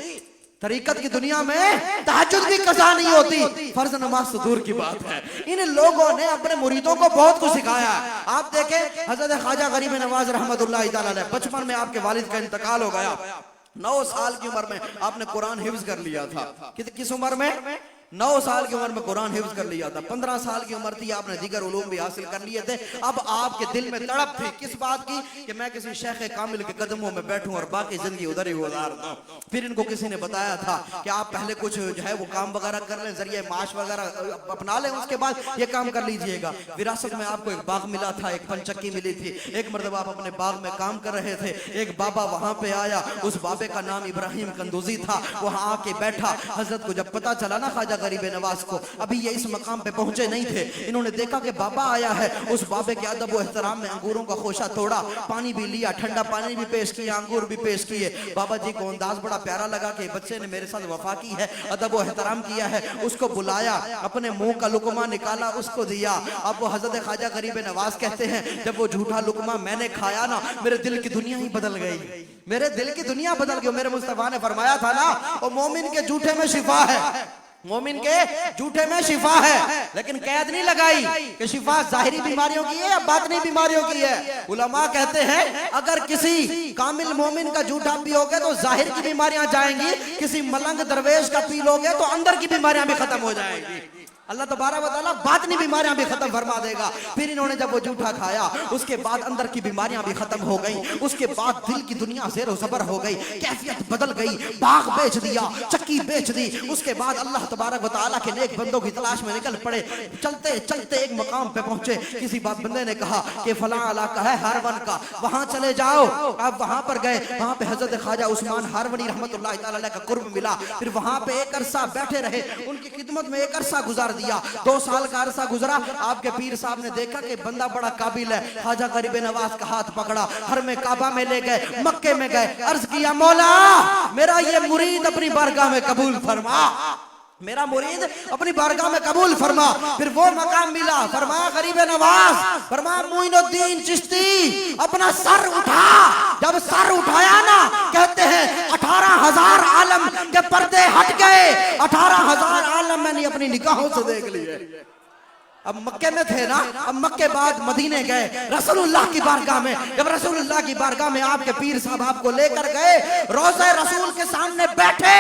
طریقت کی دنیا میں تہجد بھی قضا نہیں ہوتی, فرض نماز تو دور کی بات ہے. ان لوگوں نے اپنے مریدوں کو بہت کچھ سکھایا ہے. آپ دیکھیں حضرت خواجہ غریب نواز رحمت اللہ تعالی علیہ, بچپن میں آپ کے والد کا انتقال ہو گیا. 9 سال کی عمر میں آپ نے قرآن حفظ کر لیا تھا. کس عمر میں؟ 9 سال کی عمر میں قرآن حفظ کر لیا تھا. 15 سال کی عمر تھی, آپ نے دیگر علوم بھی حاصل کر لیے تھے. اب آپ کے دل میں تڑپ تھی کس بات کی کہ میں کسی شیخ کامل کے قدموں میں بیٹھوں اور باقی زندگی ادھر ہی گزار دوں. پھر ان کو کسی نے بتایا تھا کہ آپ پہلے کچھ جو ہے وہ کام وغیرہ کر لیں, ذریعہ معاش وغیرہ اپنا لیں, اس کے بعد یہ کام کر لیجئے گا. وراثت میں آپ کو ایک باغ ملا تھا, ایک پنچکی ملی تھی. ایک مرتبہ آپ اپنے باغ میں کام کر رہے تھے, ایک بابا وہاں پہ آیا, اس بابے کا نام ابراہیم قندوزی تھا. وہاں آ کے بیٹھا. حضرت کو جب پتا چلا نا خواجہ غریب نواز کو, ابھی یہ اس مقام پہ پہنچے نہیں تھے, انہوں نے دیکھا کہ بابا آیا ہے. اس بابے کے ادب و احترام میں انگوروں کا خوشہ توڑا, پانی بھی لیا, ٹھنڈا پانی بھی پیش کیا, انگور بھی پیش کیے. بابا جی کو انداز بڑا پیارا لگا کہ بچے نے میرے ساتھ وفا کی ہے, ادب و احترام کیا ہے. اس کو بلایا, اپنے منہ کا لقمہ نکالا, اس کو دیا. اب وہ حضرت خواجہ غریب نواز کہتے ہیں جب وہ جھوٹا لقمہ میں نے کھایا نا, میرے دل کی دنیا ہی بدل گئی, میرے دل کی دنیا بدل گئی. میرے مصطفیٰ نے فرمایا تھا نا, اور مومن کے جھوٹے میں شفا ہے, مومن کے جھوٹے میں شفا ہے. لیکن قید نہیں لگائی کہ شفا ظاہری بیماریوں کی ہے یا باطنی بیماریوں کی ہے. علماء کہتے ہیں اگر کسی کامل مومن کا جھوٹا پیوگے تو ظاہر کی بیماریاں جائیں گی, کسی ملنگ درویش کا پی لوگے تو اندر کی بیماریاں بھی ختم ہو جائیں گی. اللہ تبارک و تعالیٰ باطنی بیماریاں بھی ختم فرما دے گا. پھر انہوں نے جب وہ جھوٹا کھایا, اس کے بعد اندر کی بیماریاں بھی ختم ہو گئیں. اس کے بعد دل کی دنیا زیر و زبر ہو گئی, کیفیت بدل گئی. باغ بیچ دیا, چکی بیچ دی. اس کے بعد اللہ تبارک و تعالیٰ کے نیک بندوں کی تلاش میں نکل پڑے. چلتے چلتے ایک مقام پہ پہنچے. کسی بات بندے نے کہا کہ فلاں علاقہ ہے ہارون کا, وہاں چلے جاؤ. اب وہاں پر گئے, وہاں پہ حضرت خواجہ عثمان ہارونی رحمت اللہ تعالی علیہ کا قرب ملا. پھر وہاں پہ ایک عرصہ بیٹھے رہے, ان کی خدمت میں ایک عرصہ گزار دیا. 2 سال کا عرصہ گزرا. آپ کے پیر صاحب نے دیکھا کہ بندہ بڑا قابل ہے. خواجہ غریب نواز کا ہاتھ پکڑا, حرم کعبہ میں لے گئے, مکے میں گئے. عرض کیا مولا میرا یہ مرید اپنی بارگاہ میں قبول فرما, میرا مرید اپنی بارگاہ میں قبول فرما. پھر وہ مقام ملا, فرمایا غریب نواز, فرمایا معین الدین چشتی اپنا سر اٹھا. جب سر اٹھایا نا, کہتے ہیں 18,000 عالم کے پردے ہٹ گئے. 18,000 عالم میں نے اپنی نگاہوں سے دیکھ لیے. اب مکے میں تھے نا, اب مکے بعد مدینے گئے رسول اللہ کی بارگاہ میں. جب رسول اللہ کی بارگاہ میں آپ کے پیر صاحب آپ کو لے کر گئے, روضہ رسول کے سامنے بیٹھے,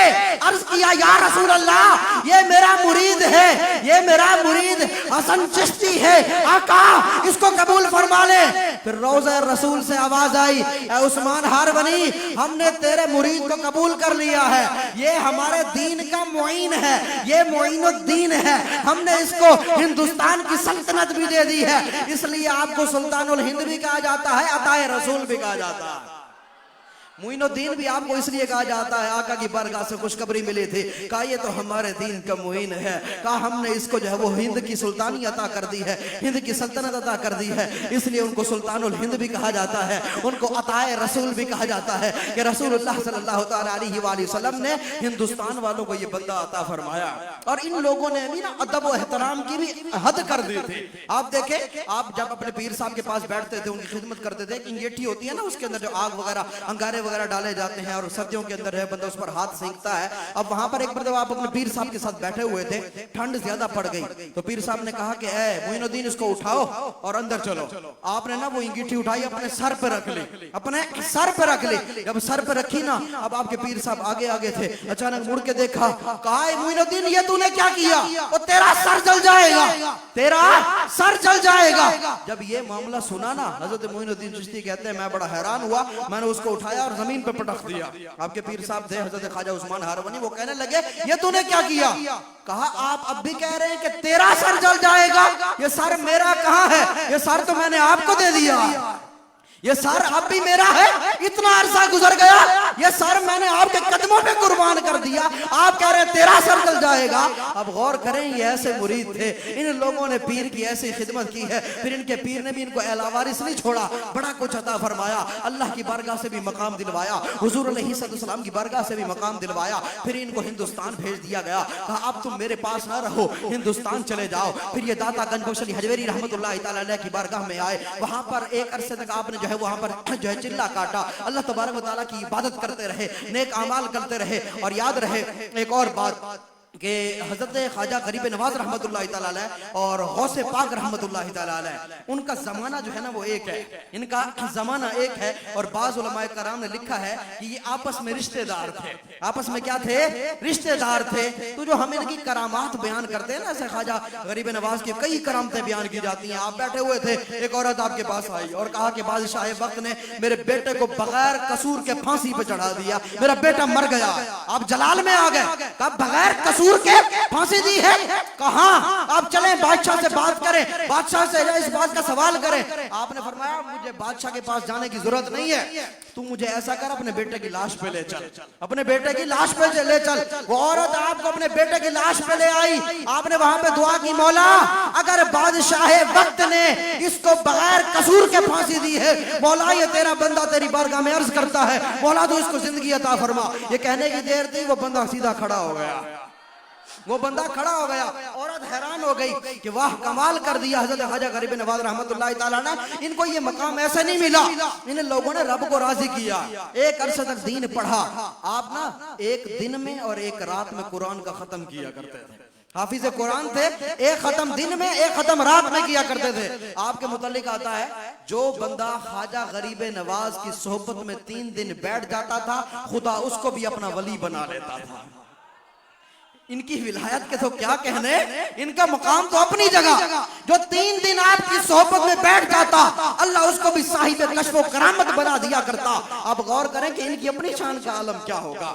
عرض کیا یا رسول اللہ یہ میرا مرید ہے, یہ میرا مرید حسن چشتی ہے, آقا اس کو قبول فرما لے. پھر روضہ رسول سے آواز آئی, اے عثمان ہارونی ہم نے تیرے مرید کو قبول کر لیا ہے, یہ ہمارے دین کا معین ہے, یہ معین الدین ہے, ہم نے اس کو ہندوستان کی سلطنت بھی دے دی ہے, اس لیے آپ کو سلطان الہند بھی کہا جاتا ہے, عطائے رسول بھی کہا جاتا ہے. معین الدین بھی آپ کو اس لیے کہا جاتا ہے, آقا کی بارگاہ سے خوشخبری ملی تھی, کہا یہ تو ہمارے دین کا معین ہے, کہا ہم نے اس کو جو ہے وہ ہند کی سلطانی عطا کر دی ہے, ہند کی سلطنت عطا کر دی ہے, اس لیے ان کو سلطان الہند بھی کہا جاتا ہے, ان کو عطائے رسول بھی کہا جاتا ہے کہ رسول اللہ صلی اللہ تعالیٰ علیہ وآلہ وسلم نے ہندوستان والوں کو یہ بندہ عطا فرمایا. اور ان لوگوں نے بھی نا ادب و احترام کی بھی حد کر دی تھی. آپ دیکھیں, آپ جب اپنے پیر صاحب کے پاس بیٹھتے تھے, ان کی خدمت کرتے تھے, ایک انگیٹھی ہوتی ہے نا, اس کے اندر جو آگ وغیرہ انگارے وغیرہ ڈالے جاتے ہیں, اور سردیوں کے اندر ہے بندہ اس پر ہاتھ سینکتا ہے. اب وہاں پر ایک مرتبہ آپ اپنے پیر صاحب کے ساتھ بیٹھے ہوئے تھے, ٹھنڈ زیادہ پڑ گئی, تو پیر صاحب نے کہا کہ اے معین الدین اس کو اٹھاؤ اور اندر چلو. آپ نے نا وہ انگیٹھی اٹھائی, اپنے سر پہ رکھ لی, اپنے سر پہ رکھ لی. جب سر پہ رکھی نا, اب آپ کے پیر صاحب آگے آگے تھے, اچانک مڑ کے دیکھا, کہا اے معین الدین یہ تو نے کیا کیا, وہ تیرا سر جل جائے گا, تیرا سر جل جائے گا. جب یہ معاملہ سنا نا, حضرت معین الدین چشتی کہتے ہیں میں بڑا حیران ہوا, میں نے اس کو اٹھایا اور زمین پہ پٹخ دیا. آپ کے پیر صاحب تھے حضرت خواجہ عثمان ہارونی, وہ کہنے لگے یہ تو نے کیا کیا, کہا آپ اب بھی کہہ رہے ہیں کہ تیرا سر جل جائے گا, یہ سر میرا کہاں ہے, یہ سر تو میں نے آپ کو دے دیا. یہ سر اب بھی میرا ہے، اتنا عرصہ گزر گیا، یہ سر میں نے آپ کے قدموں پہ قربان کر دیا، آپ کہہ رہے ہیں تیرا سر چل جائے گا۔ اب غور کریں، یہ ایسے مرید تھے، ان لوگوں نے پیر کی ایسی خدمت کی ہے، پھر ان کے پیر نے بھی ان کو اہل وارث نہیں چھوڑا، بڑا کچھ عطا فرمایا، اللہ کی بارگاہ سے بھی مقام دلوایا، حضور علیہ السلام کی بارگاہ سے بھی مقام دلوایا، پھر ان کو ہندوستان بھیج دیا گیا، کہا اب تم میرے پاس نہ رہو، ہندوستان چلے جاؤ۔ پھر یہ داتا گنج بخش علی حجویری رحمت اللہ تعالی علیہ کی بارگاہ میں آئے، وہاں پر ایک عرصے تک آپ نے جو ہے وہاں پر جو ہے چلا کاٹا، اللہ تبارک و تعالیٰ کی عبادت کرتے رہے، نیک اعمال کرتے رہے۔ اور یاد رہے ایک اور بات کہ حضرت خواجہ غریب نواز رحمت اللہ تعالیٰ علیہ اور غوث پاک رحمت اللہ تعالیٰ علیہ، ان کا زمانہ جو ہے نا وہ ایک ہے، ان کا زمانہ ایک ہے، اور بعض علماء کرام نے لکھا ہے کہ یہ آپس میں رشتہ دار تھے، آپس میں کیا تھے؟ رشتہ دار تھے۔ تو جو ہم ان کی کرامات بیان کرتے ہیں نا، ایسے خواجہ غریب نواز کی کئی کرامتیں بیان کی جاتی ہیں۔ آپ بیٹھے ہوئے تھے، ایک عورت آپ کے پاس آئی اور کہا کہ بادشاہ وقت نے میرے بیٹے کو بغیر قصور کے پھانسی پہ چڑھا دیا، میرا بیٹا مر گیا۔ آپ جلال میں آ گئے، کہا بغیر قصور کے پھانسی دی ہے؟ کہاں؟ آپ چلیں بادشاہ سے بات کریں، بادشاہ سے اس بات کا سوال کریں۔ آپ نے فرمایا مجھے بادشاہ کے پاس جانے کی ضرورت نہیں ہے، تو مجھے ایسا کر اپنے بیٹے کی لاش پہ لے چل، اپنے بیٹے کی لاش پہ لے چل۔ وہ عورت آپ کو اپنے بیٹے کی لاش پہ لے آئی، آپ نے وہاں پہ دعا کی، مولا اگر بادشاہ وقت نے اس کو بغیر قصور کے پھانسی دی ہے، مولا یہ تیرا بندہ تیری بارگاہ میں عرض کرتا ہے، مولا تو اس کو زندگی عطا فرما۔ یہ کہنے کی دیر تھی، وہ بندہ سیدھا کھڑا ہو گیا، وہ بندہ کھڑا ہو گیا۔ عورت حیران ہو گئی کہ واہ کمال کر دیا حضرت خواجہ غریب نواز رحمت اللہ تعالیٰ نے، ان کو یہ مقام ایسے نہیں ملا، ان لوگوں نے رب کو راضی کیا۔ ایک عرصے تک دین پڑھا، آپ نا ایک دن میں اور ایک رات میں قرآن کا ختم کیا کرتے تھے، حافظ قرآن تھے، ایک ختم دن میں ایک ختم رات میں کیا کرتے تھے۔ آپ کے متعلق آتا ہے جو بندہ خواجہ غریب نواز کی صحبت میں 3 دن بیٹھ جاتا تھا، خدا اس کو بھی اپنا ولی بنا لیتا تھا۔ ان کی ولایت کے تو کیا کہنے، ان کا مقام تو اپنی جگہ، جو 3 دن آپ کی صحبت میں بیٹھ جاتا اللہ اس کو بھی صاحب کشف و کرامت بنا دیا کرتا۔ آپ غور کریں کہ ان کی اپنی شان کا عالم کیا ہوگا،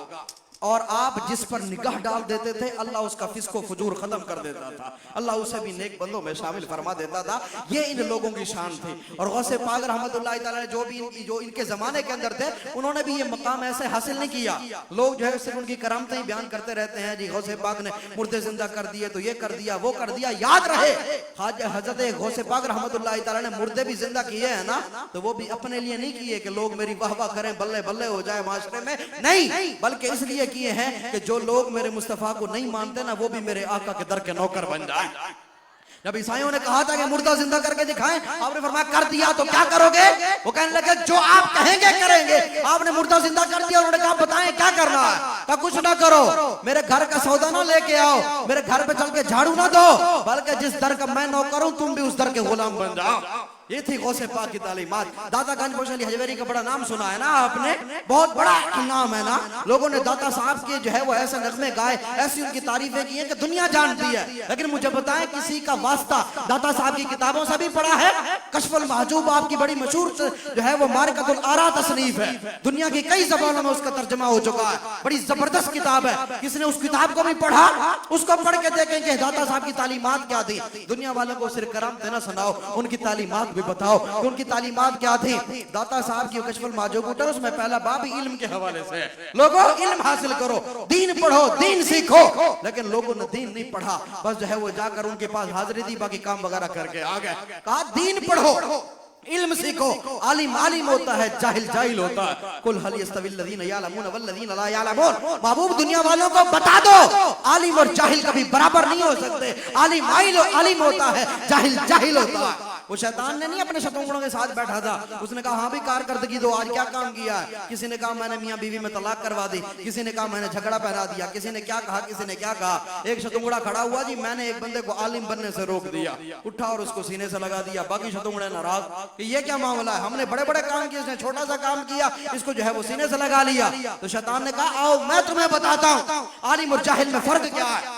اور آپ جس پر نگاہ ڈال دیتے تھے اللہ اس کا فسق و فجور ختم کر دیتا تھا، اللہ اسے بھی نیک بندوں میں شامل فرما دیتا تھا۔ یہ ان لوگوں کی شان تھی۔ اور غوث پاک رحمت اللہ تعالیٰ نے جو ان کے زمانے کے اندر تھے، انہوں نے بھی یہ مقام ایسے حاصل نہیں کیا۔ لوگ جو ہے صرف ان کی کرامتیں ہی بیان کرتے رہتے ہیں، جی غوث پاک نے مردے زندہ کر دیے تو یہ کر دیا وہ کر دیا۔ یاد رہے حضرت غوث پاک رحمت اللہ تعالیٰ نے مردے بھی زندہ کیے ہیں نا، تو وہ بھی اپنے لیے نہیں کیے کہ لوگ میری واہ واہ کریں، بلے بلے ہو جائے معاشرے میں، نہیں، بلکہ اس لیے کیے ہیں کہ جو لوگ میرے مصطفیٰ کو نہیں مانتے نا، وہ بھی میرے آقا کے در کے نوکر بن جائیں۔ جب عیسائیوں نے کہا تھا کہ مردہ زندہ کر کے دکھائیں، آپ نے فرمایا کر دیا تو کیا کرو گے؟ وہ کہنے لگے جو آپ کہیں گے کریں گے۔ آپ نے مردہ زندہ کر دیا، انہوں نے کہا بتائیں کیا کرنا ہے؟ کہا کچھ نہ کرو، میرے گھر کا سودا نہ لے کے آؤ، میرے گھر پہ چل کے جھاڑو نہ دو، بلکہ جس در کا میں نوکر ہوں تم بھی اس در کے غلام بن جاؤ۔ یہ تھی غوث پاک کی تعلیمات۔ داتا گنج بخش علی حجویری کا بڑا نام سنا ہے نا آپ نے، بہت بڑا نام ہے نا، لوگوں نے داتا صاحب کے جو ہے وہ ایسے نغمے گائے، ایسی ان کی تعریفیں کی ہیں کہ دنیا جانتی ہے۔ لیکن مجھے بتائیں کسی کا واسطہ داتا صاحب کی کتابوں سے بھی پڑھا ہے؟ کشف المحجوب آپ کی بڑی مشہور جو ہے وہ معرکۃ الآراء تصنیف ہے، دنیا کی کئی زبانوں میں اس کا ترجمہ ہو چکا ہے، بڑی زبردست کتاب ہے۔ کس نے اس کتاب کو بھی پڑھا، اس کو پڑھ کے دیکھیں کہ داتا صاحب کی تعلیمات کیا تھی۔ دنیا والوں کو صرف کرامتیں نہ سناؤ، ان کی تعلیمات بتاؤ کہ ان کی تعلیمات کیا تھی۔ داتا صاحب کی کشف المحجوب اٹھا، اس میں پہلا باب علم کے حوالے سے ہے، لوگوں علم حاصل کرو، دین پڑھو، دین سیکھو۔ لیکن لوگوں نے دین نہیں پڑھا، بس جو ہے وہ جا کر ان کے پاس حاضری دی، باقی کام وغیرہ کر کے آ گئے۔ کہا دین پڑھو، علم سیکھو، عالم عالم ہوتا ہے، جاہل جاہل ہوتا ہے۔ قل هل يستوي الذين يعلمون والذين لا يعلمون، محبوب دنیا والوں کو بتا دو عالم اور جاہل کبھی برابر نہیں ہو سکتے، عالم عالم ہوتا ہے، جاہل جاہل ہوتا ہے۔ وہ شیطان نے نہیں اپنے شتونگڑوں کے ساتھ بیٹھا تھا، اس نے کہا ہاں بھی کارکردگی دو، آج کیا کام کیا ہے؟ کسی نے کہا میں نے میاں بیوی میں طلاق کروا دی، کسی نے کہا میں نے جھگڑا پہنا دیا، کسی نے کیا کہا، کسی نے کیا کہا۔ ایک شتونگڑا کھڑا ہوا، جی میں نے ایک بندے کو عالم بننے سے روک دیا، اٹھا اور اس کو سینے سے لگا دیا۔ باقی شتونگڑے ناراض کہ یہ کیا معاملہ ہے، ہم نے بڑے بڑے کام کیے، اس نے چھوٹا سا کام کیا، اس کو جو ہے وہ سینے سے لگا لیا۔ تو شیطان نے کہا آؤ میں تمہیں بتاتا ہوں عالم اور جاہل میں فرق کیا ہے۔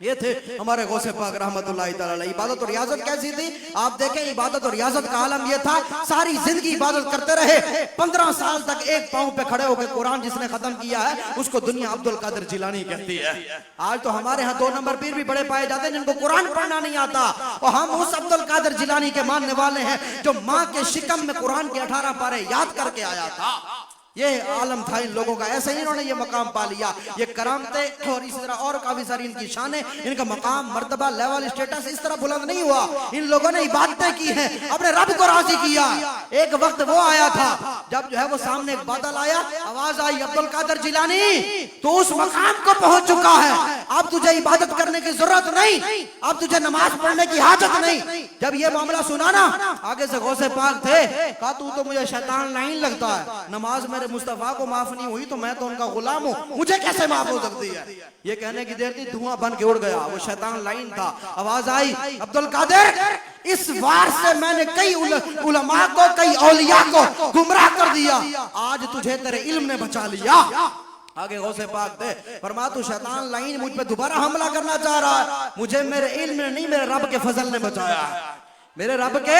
یہ تھے ہمارے غوث پاک رحمتُllahi تعالی علیہ. عبادت اور ریاضت کیسی تھی آپ دیکھیں. عبادت اور ریاضت کا عالم یہ تھا ساری زندگی عبادت کرتے رہے. 15 سال تک ایک پاؤں پہ کھڑے ہو کے قرآن جس نے ختم کیا ہے اس کو دنیا عبد القادر جیلانی کہتی ہے. آج تو ہمارے ہاں 2 نمبر پیر بھی بڑے پائے جاتے ہیں جن کو قرآن پڑھنا نہیں آتا, اور ہم اس عبد القادر جیلانی کے ماننے والے ہیں جو ماں کے شکم میں قرآن کے 18 پارے یاد کر کے آیا تھا. یہ عالم تھا ان لوگوں کا. ایسے ہی انہوں نے یہ مقام پا لیا. یہ کرامتیں اور اسی طرح اور کافی ساری ان کی شانیں, ان کا مقام, مرتبہ, لیول, اسٹیٹس اس طرح بلند نہیں ہوا. ان لوگوں نے عبادتیں کی ہیں, اپنے رب کو راضی کیا. ایک وقت وہ آیا تھا جب جو ہے وہ سامنے ایک بادل آیا, آواز آئی عبد القادر جیلانی تو اس مقام کو پہنچ چکا ہے, اب تجھے عبادت کرنے کی ضرورت نہیں, اب تجھے نماز پڑھنے کی حاجت نہیں. جب یہ معاملہ سنا نا, آگے سے غوث پاک تھے, کہا تو مجھے شیطان لائن لگتا ہے, نماز میرے مصطفیٰ کو معاف نہیں ہوئی تو میں تو ان کا غلام ہوں, مجھے کیسے معاف ہو سکتی ہے. یہ کہنے کی دیر تھی, دھواں بن کے اڑ گیا, وہ شیطان لائن تھا. آواز آئی عبد القادر اس وار سے میں نے کئی علماء کو, کئی اولیاء کو گمراہ کر دیا, آج تجھے تیرے علم نے بچا لیا. آگے غوث پاک تھے, فرما تو شیطان لائن مجھ پہ دوبارہ حملہ کرنا چاہ رہا ہے, مجھے میرے علم نے نہیں میرے رب کے فضل نے بچایا, میرے رب کے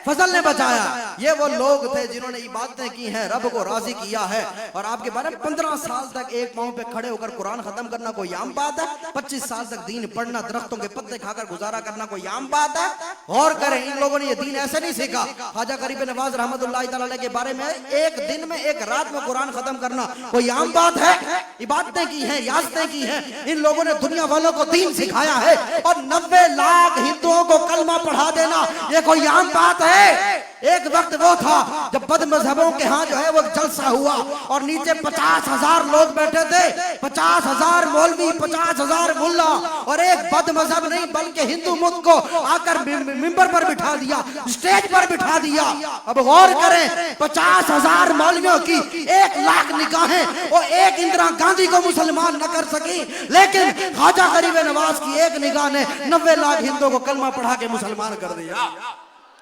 فضل نے بچایا. یہ وہ لوگ تھے جنہوں نے عبادتیں کی ہیں, رب کو راضی کیا ہے. اور آپ کے بارے میں 15 سال تک ایک پاؤں پہ کھڑے ہو کر قرآن ختم کرنا کوئی عام بات ہے. 25 سال تک دین پڑھنا, درختوں کے پتے کھا کر گزارا کرنا کوئی عام بات ہے. غور کریں, ان لوگوں نے یہ دین ایسے نہیں سیکھا. خواجہ غریب نواز رحمتُllahi تعالی علیہ کے بارے میں ایک دن میں, ایک رات میں قرآن ختم کرنا کوئی عام بات ہے. عبادتیں کی ہیں, ریاضتیں کی ہیں, ان لوگوں نے دنیا والوں کو دین سکھایا ہے. اور 90 لاکھ ہندوؤں کو کلمہ پڑھا دینا یہ کوئی عام بات ہے. ایک وقت وہ تھا جب بد مذہبوں کے ہاں جو ہے وہ جلسہ ہوا اور نیچے 50,000 لوگ بیٹھے تھے, 50,000 مولوی, 50,000 ملا, اور ایک بد مذہب نہیں بلکہ ہندو مت کو آ کر ممبر پر بٹھا دیا, سٹیج پر بٹھا دیا. اب غور کریں, 50,000 مولویوں کی 1 لاکھ نگاہیں وہ ایک اندرا گاندھی کو مسلمان نہ کر سکی, لیکن خواجہ غریب نواز کی ایک نگاہ نے 90 لاکھ ہندوؤں کو کلمہ پڑھا کے مسلمان کر دیا.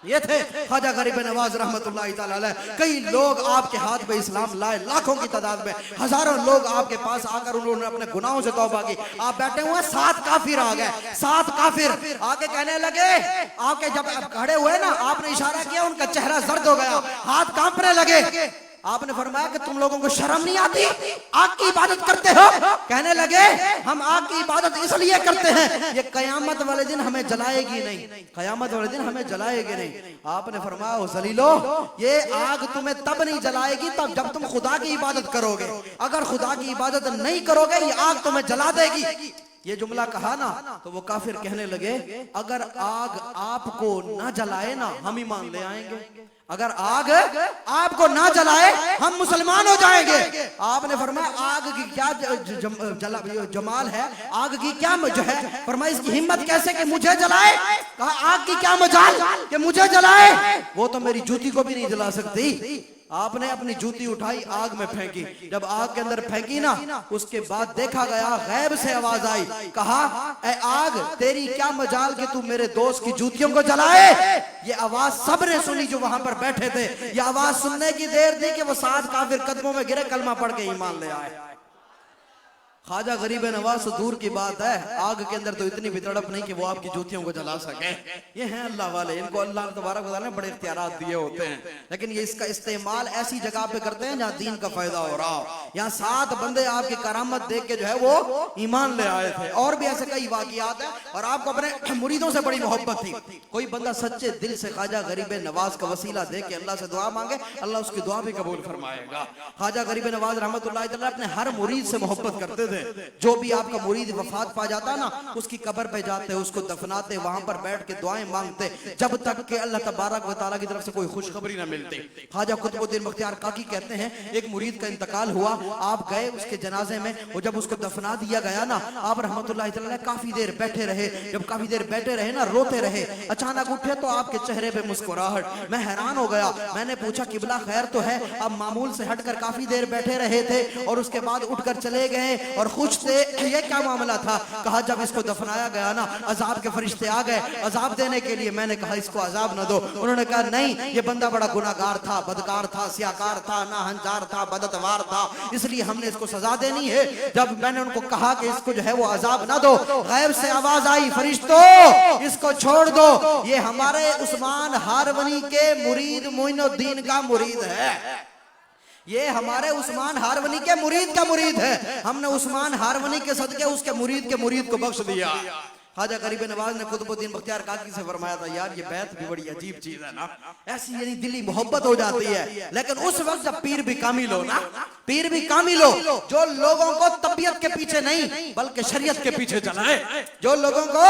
یہ تھے خواجہ غریب نواز رحمتُllahi تعالی علیہ. کئی لوگ آپ کے ہاتھ پہ اسلام لائے, لاکھوں کی تعداد میں, ہزاروں لوگ آپ کے پاس آ کر انہوں نے اپنے گناہوں سے توبہ کی. آپ بیٹھے ہوئے, 7 کافر آ گئے, 7 کافر آ کے کہنے لگے, آپ کے جب کھڑے ہوئے نا, آپ نے اشارہ کیا, ان کا چہرہ زرد ہو گیا, ہاتھ کانپنے لگے. آپ نے فرمایا کہ تم لوگوں کو شرم نہیں آتی, آگ کی عبادت کرتے ہو؟ کہنے لگے ہم آگ کی عبادت اس لیے کرتے ہیں, یہ قیامت والے دن ہمیں جلائے گی نہیں, قیامت والے دن ہمیں جلائے گی نہیں. آپ نے فرمایا او ذلیلو, یہ آگ تمہیں تب نہیں جلائے گی تب جب تم خدا کی عبادت کرو گے, اگر خدا کی عبادت نہیں کرو گے یہ آگ تمہیں جلا دے گی. یہ جملہ کہا نا تو وہ کافر کہنے لگے, اگر آگ آپ کو نہ جلائے نا ہم ایمان لے آئیں گے, اگر آگ آپ کو نہ جلائے ہم مسلمان ہو جائیں گے. آپ نے فرمایا آگ کی کیا جمال ہے, آگ کی کیا جو ہے, فرمایا اس کی ہمت کیسے کہ مجھے جلائے. کہا آگ کی کیا مجال کہ مجھے جلائے, وہ تو میری جوتی کو بھی نہیں جلا سکتی. آپ نے اپنی جوتی اٹھائی, آگ میں پھینکی, جب آگ کے اندر پھینکی نا اس کے بعد دیکھا گیا, غیب سے آواز آئی, کہا اے آگ تیری کیا مجال کہ تو میرے دوست کی جوتیوں کو جلائے. یہ آواز سب نے سنی جو وہاں پر بیٹھے تھے. یہ آواز سننے کی دیر تھی کہ وہ 7 کافر قدموں میں گرے, کلمہ پڑھ کے ایمان لے آئے. خواجہ غریب نواز دور کی بات ہے, آگ کے اندر تو اتنی بھی تڑپ نہیں کہ وہ آپ کی جوتیوں کو جلا سکے. یہ ہیں اللہ والے, ان کو اللہ تبارک و تعالی نے بڑے اختیارات دیے ہوتے ہیں, لیکن یہ اس کا استعمال ایسی جگہ پہ کرتے ہیں جہاں دین کا فائدہ ہو رہا ہو. یہاں 7 بندے آپ کی کرامت دیکھ کے جو ہے وہ ایمان لے آئے تھے. اور بھی ایسے کئی واقعات ہیں, اور آپ کو اپنے مریدوں سے بڑی محبت تھی. کوئی بندہ سچے دل سے خواجہ غریب نواز کا وسیلہ دے کے اللہ سے دعا مانگے, اللہ اس کی دعا بھی قبول فرمائے گا. خواجہ غریب نواز رحمتُllahi تعالی اپنے ہر مرید سے محبت کرتے تھے. جو بھی آپ کا مرید وفات پا جاتا نا, اس کی قبر پہ جاتے, اس کو دفناتے, وہاں پر بیٹھ کے دعائیں مانگتے جب تک کہ اللہ تبارک و تعالیٰ کی طرف سے کوئی خوشخبری نہ ملتی. خواجہ قطب الدین بختیار کاکی کہتے ہیں, ایک مرید کا انتقال ہوا, آپ گئے اس کے جنازے میں, وہ جب اس کو دفنا دیا گیا نا, آپ رحمتُllahi تعالیٰ کافی دیر بیٹھے رہے. جب کافی دیر بیٹھے رہے نا, روتے رہے, اچانک اٹھے تو آپ کے چہرے پہ مسکراہٹ. میں حیران ہو گیا, میں نے پوچھا قبلہ خیر تو ہے, اب معمول سے ہٹ کر کافی دیر بیٹھے رہے تھے اور اس کے بعد اٹھ کر چلے گئے, اور خوش تھے یہ کیا معاملہ تھا؟ کہا جب اس کو دفنایا گیا نا عذاب کے فرشتے آ گئے عذاب دینے کے لیے، میں نے کہا اس کو عذاب نہ دو، انہوں نے کہا نہیں یہ بندہ بڑا گناہگار تھا، بدکار تھا، سیاکار تھا، ناہنجار تھا، بداتوار تھا، اس لیے ہم نے اس کو سزا دینی ہے۔ جب میں نے ان کو کہا کہ اس کو جو ہے وہ عذاب نہ دو، غیب سے آواز آئی فرشتوں اس کو چھوڑ دو، یہ ہمارے عثمان ہارونی کے مرید معین الدین کا مرید ہے، یہ ہمارے عثمان ہارونی کے مرید کا مرید ہے، ہم نے عثمان ہارونی کے صدقے اس کے مرید کو بخش دیا۔ خواجہ غریب نواز نے قطب الدین بختیار کاکی سے فرمایا تھا یار یہ بیعت بھی بڑی عجیب چیز ہے نا، ایسی یعنی دلی محبت ہو جاتی ہے، لیکن اس وقت جب پیر بھی کامل ہو نا، پیر بھی کامل ہو جو لوگوں کو طبیعت کے پیچھے نہیں بلکہ شریعت کے پیچھے چلائے، جو لوگوں کو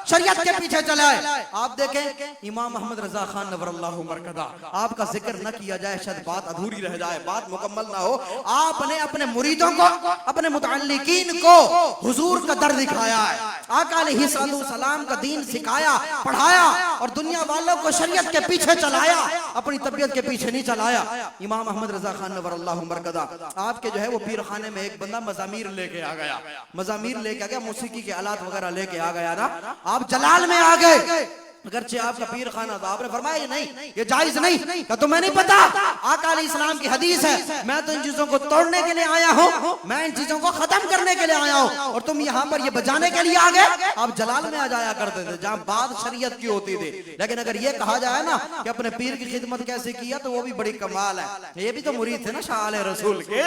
شریعت کے پیچھے چلائے۔ آپ دیکھیں امام محمد رضا خان نور اللہ مرکزہ، آپ کا ذکر نہ کیا جائے شاید بات ادھوری رہ جائے، بات مکمل نہ ہو۔ آپ نے اپنے مریدوں کو اپنے متعلقین کو حضور کا در دکھایا ہے، آقا علیہ السلام کا دین سکھایا پڑھایا اور دنیا والوں کو شریعت کے پیچھے چلایا، اپنی طبیعت کے پیچھے نہیں چلایا۔ امام احمد رضا خان نور اللہ مرکزہ آپ کے جو ہے وہ پیر خانے میں ایک بندہ مزامیر لے کے آ گیا، مزامیر لے کے آ گیا، موسیقی کے آلات وغیرہ لے کے آ گیا نا، آپ جلال میں آ گئے، اگرچہ آپ کا پیر خانہ تھا، آپ نے فرمایا یہ نہیں یہ جائز نہیں، کہ تمہیں نہیں پتا آقا علیہ السلام کی حدیث ہے میں تو ان چیزوں کو توڑنے کے لیے آیا ہوں، میں ان چیزوں کو ختم کرنے کے لیے آیا ہوں، اور تم یہاں پر یہ بجانے کے لیے آ گئے۔ آپ جلال میں آ جایا کرتے تھے جہاں بات شریعت کی ہوتی تھی، لیکن اگر یہ کہا جائے نا کہ اپنے پیر کی خدمت کیسے کیا تو وہ بھی بڑی کمال ہے۔ یہ بھی تو مرید تھے نا شاہ علیہ رسول کے،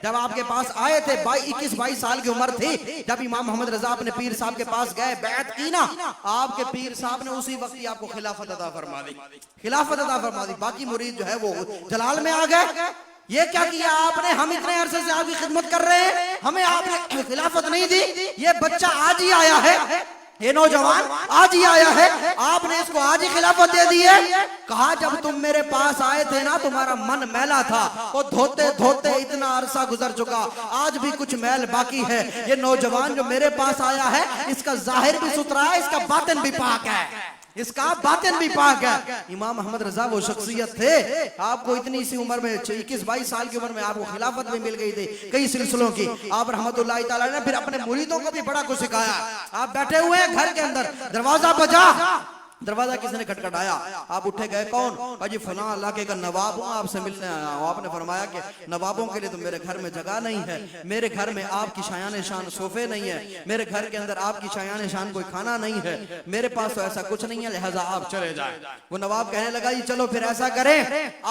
جب آپ کے پاس آئے تھے 21-22 سال کی عمر تھی، جب امام محمد رضا اپنے پیر صاحب کے پاس گئے بیعت کی نا، آپ کے پیر صاحب نے اسی وقت آپ کو خلافت عطا فرما دی، خلافت عطا فرما دی، باقی مرید جو ہے وہ جلال میں آ گئے۔ یہ کیا کیا آپ نے؟ ہم اتنے عرصے سے آپ کی خدمت کر رہے ہیں، ہمیں آپ نے خلافت نہیں دی، یہ بچہ آج ہی آیا ہے، یہ نوجوان آج ہی آیا ہے، آپ نے اس کو آج ہی خلافت دے دی ہے۔ کہا جب تم میرے پاس آئے تھے نا تمہارا من میلا تھا، وہ دھوتے دھوتے اتنا عرصہ گزر چکا، آج بھی کچھ میل باقی ہے، یہ نوجوان جو میرے پاس آیا ہے اس کا ظاہر بھی ستھرا ہے، اس کا باطن بھی پاک ہے، اس کا باطن بھی پاک ہے۔ امام محمد رضا وہ شخصیت تھے، آپ کو اتنی سی عمر میں 21-22 سال کی عمر میں آپ کو خلافت بھی مل گئی تھی کئی سلسلوں کی۔ آپ رحمت اللہ تعالیٰ نے پھر اپنے مریدوں کو بھی بڑا کچھ سکھایا۔ آپ بیٹھے ہوئے ہیں گھر کے اندر، دروازہ بجا، دروازہ کسی نے کھٹکھٹایا، آپ اٹھے گئے کون؟ جی فلاں علاقے کا نواب ہوں، آپ سے ملنے آیا ہوں۔ آپ نے فرمایا کہ نوابوں کے لیے تو میرے گھر میں جگہ نہیں ہے، میرے گھر میں آپ کی شایان شان صوفے نہیں ہے، میرے گھر کے اندر آپ کی شایان شان کوئی کھانا نہیں ہے، میرے پاس تو ایسا کچھ نہیں ہے، لہذا آپ چلے جائیں۔ وہ نواب کہنے لگا جی چلو پھر ایسا کریں،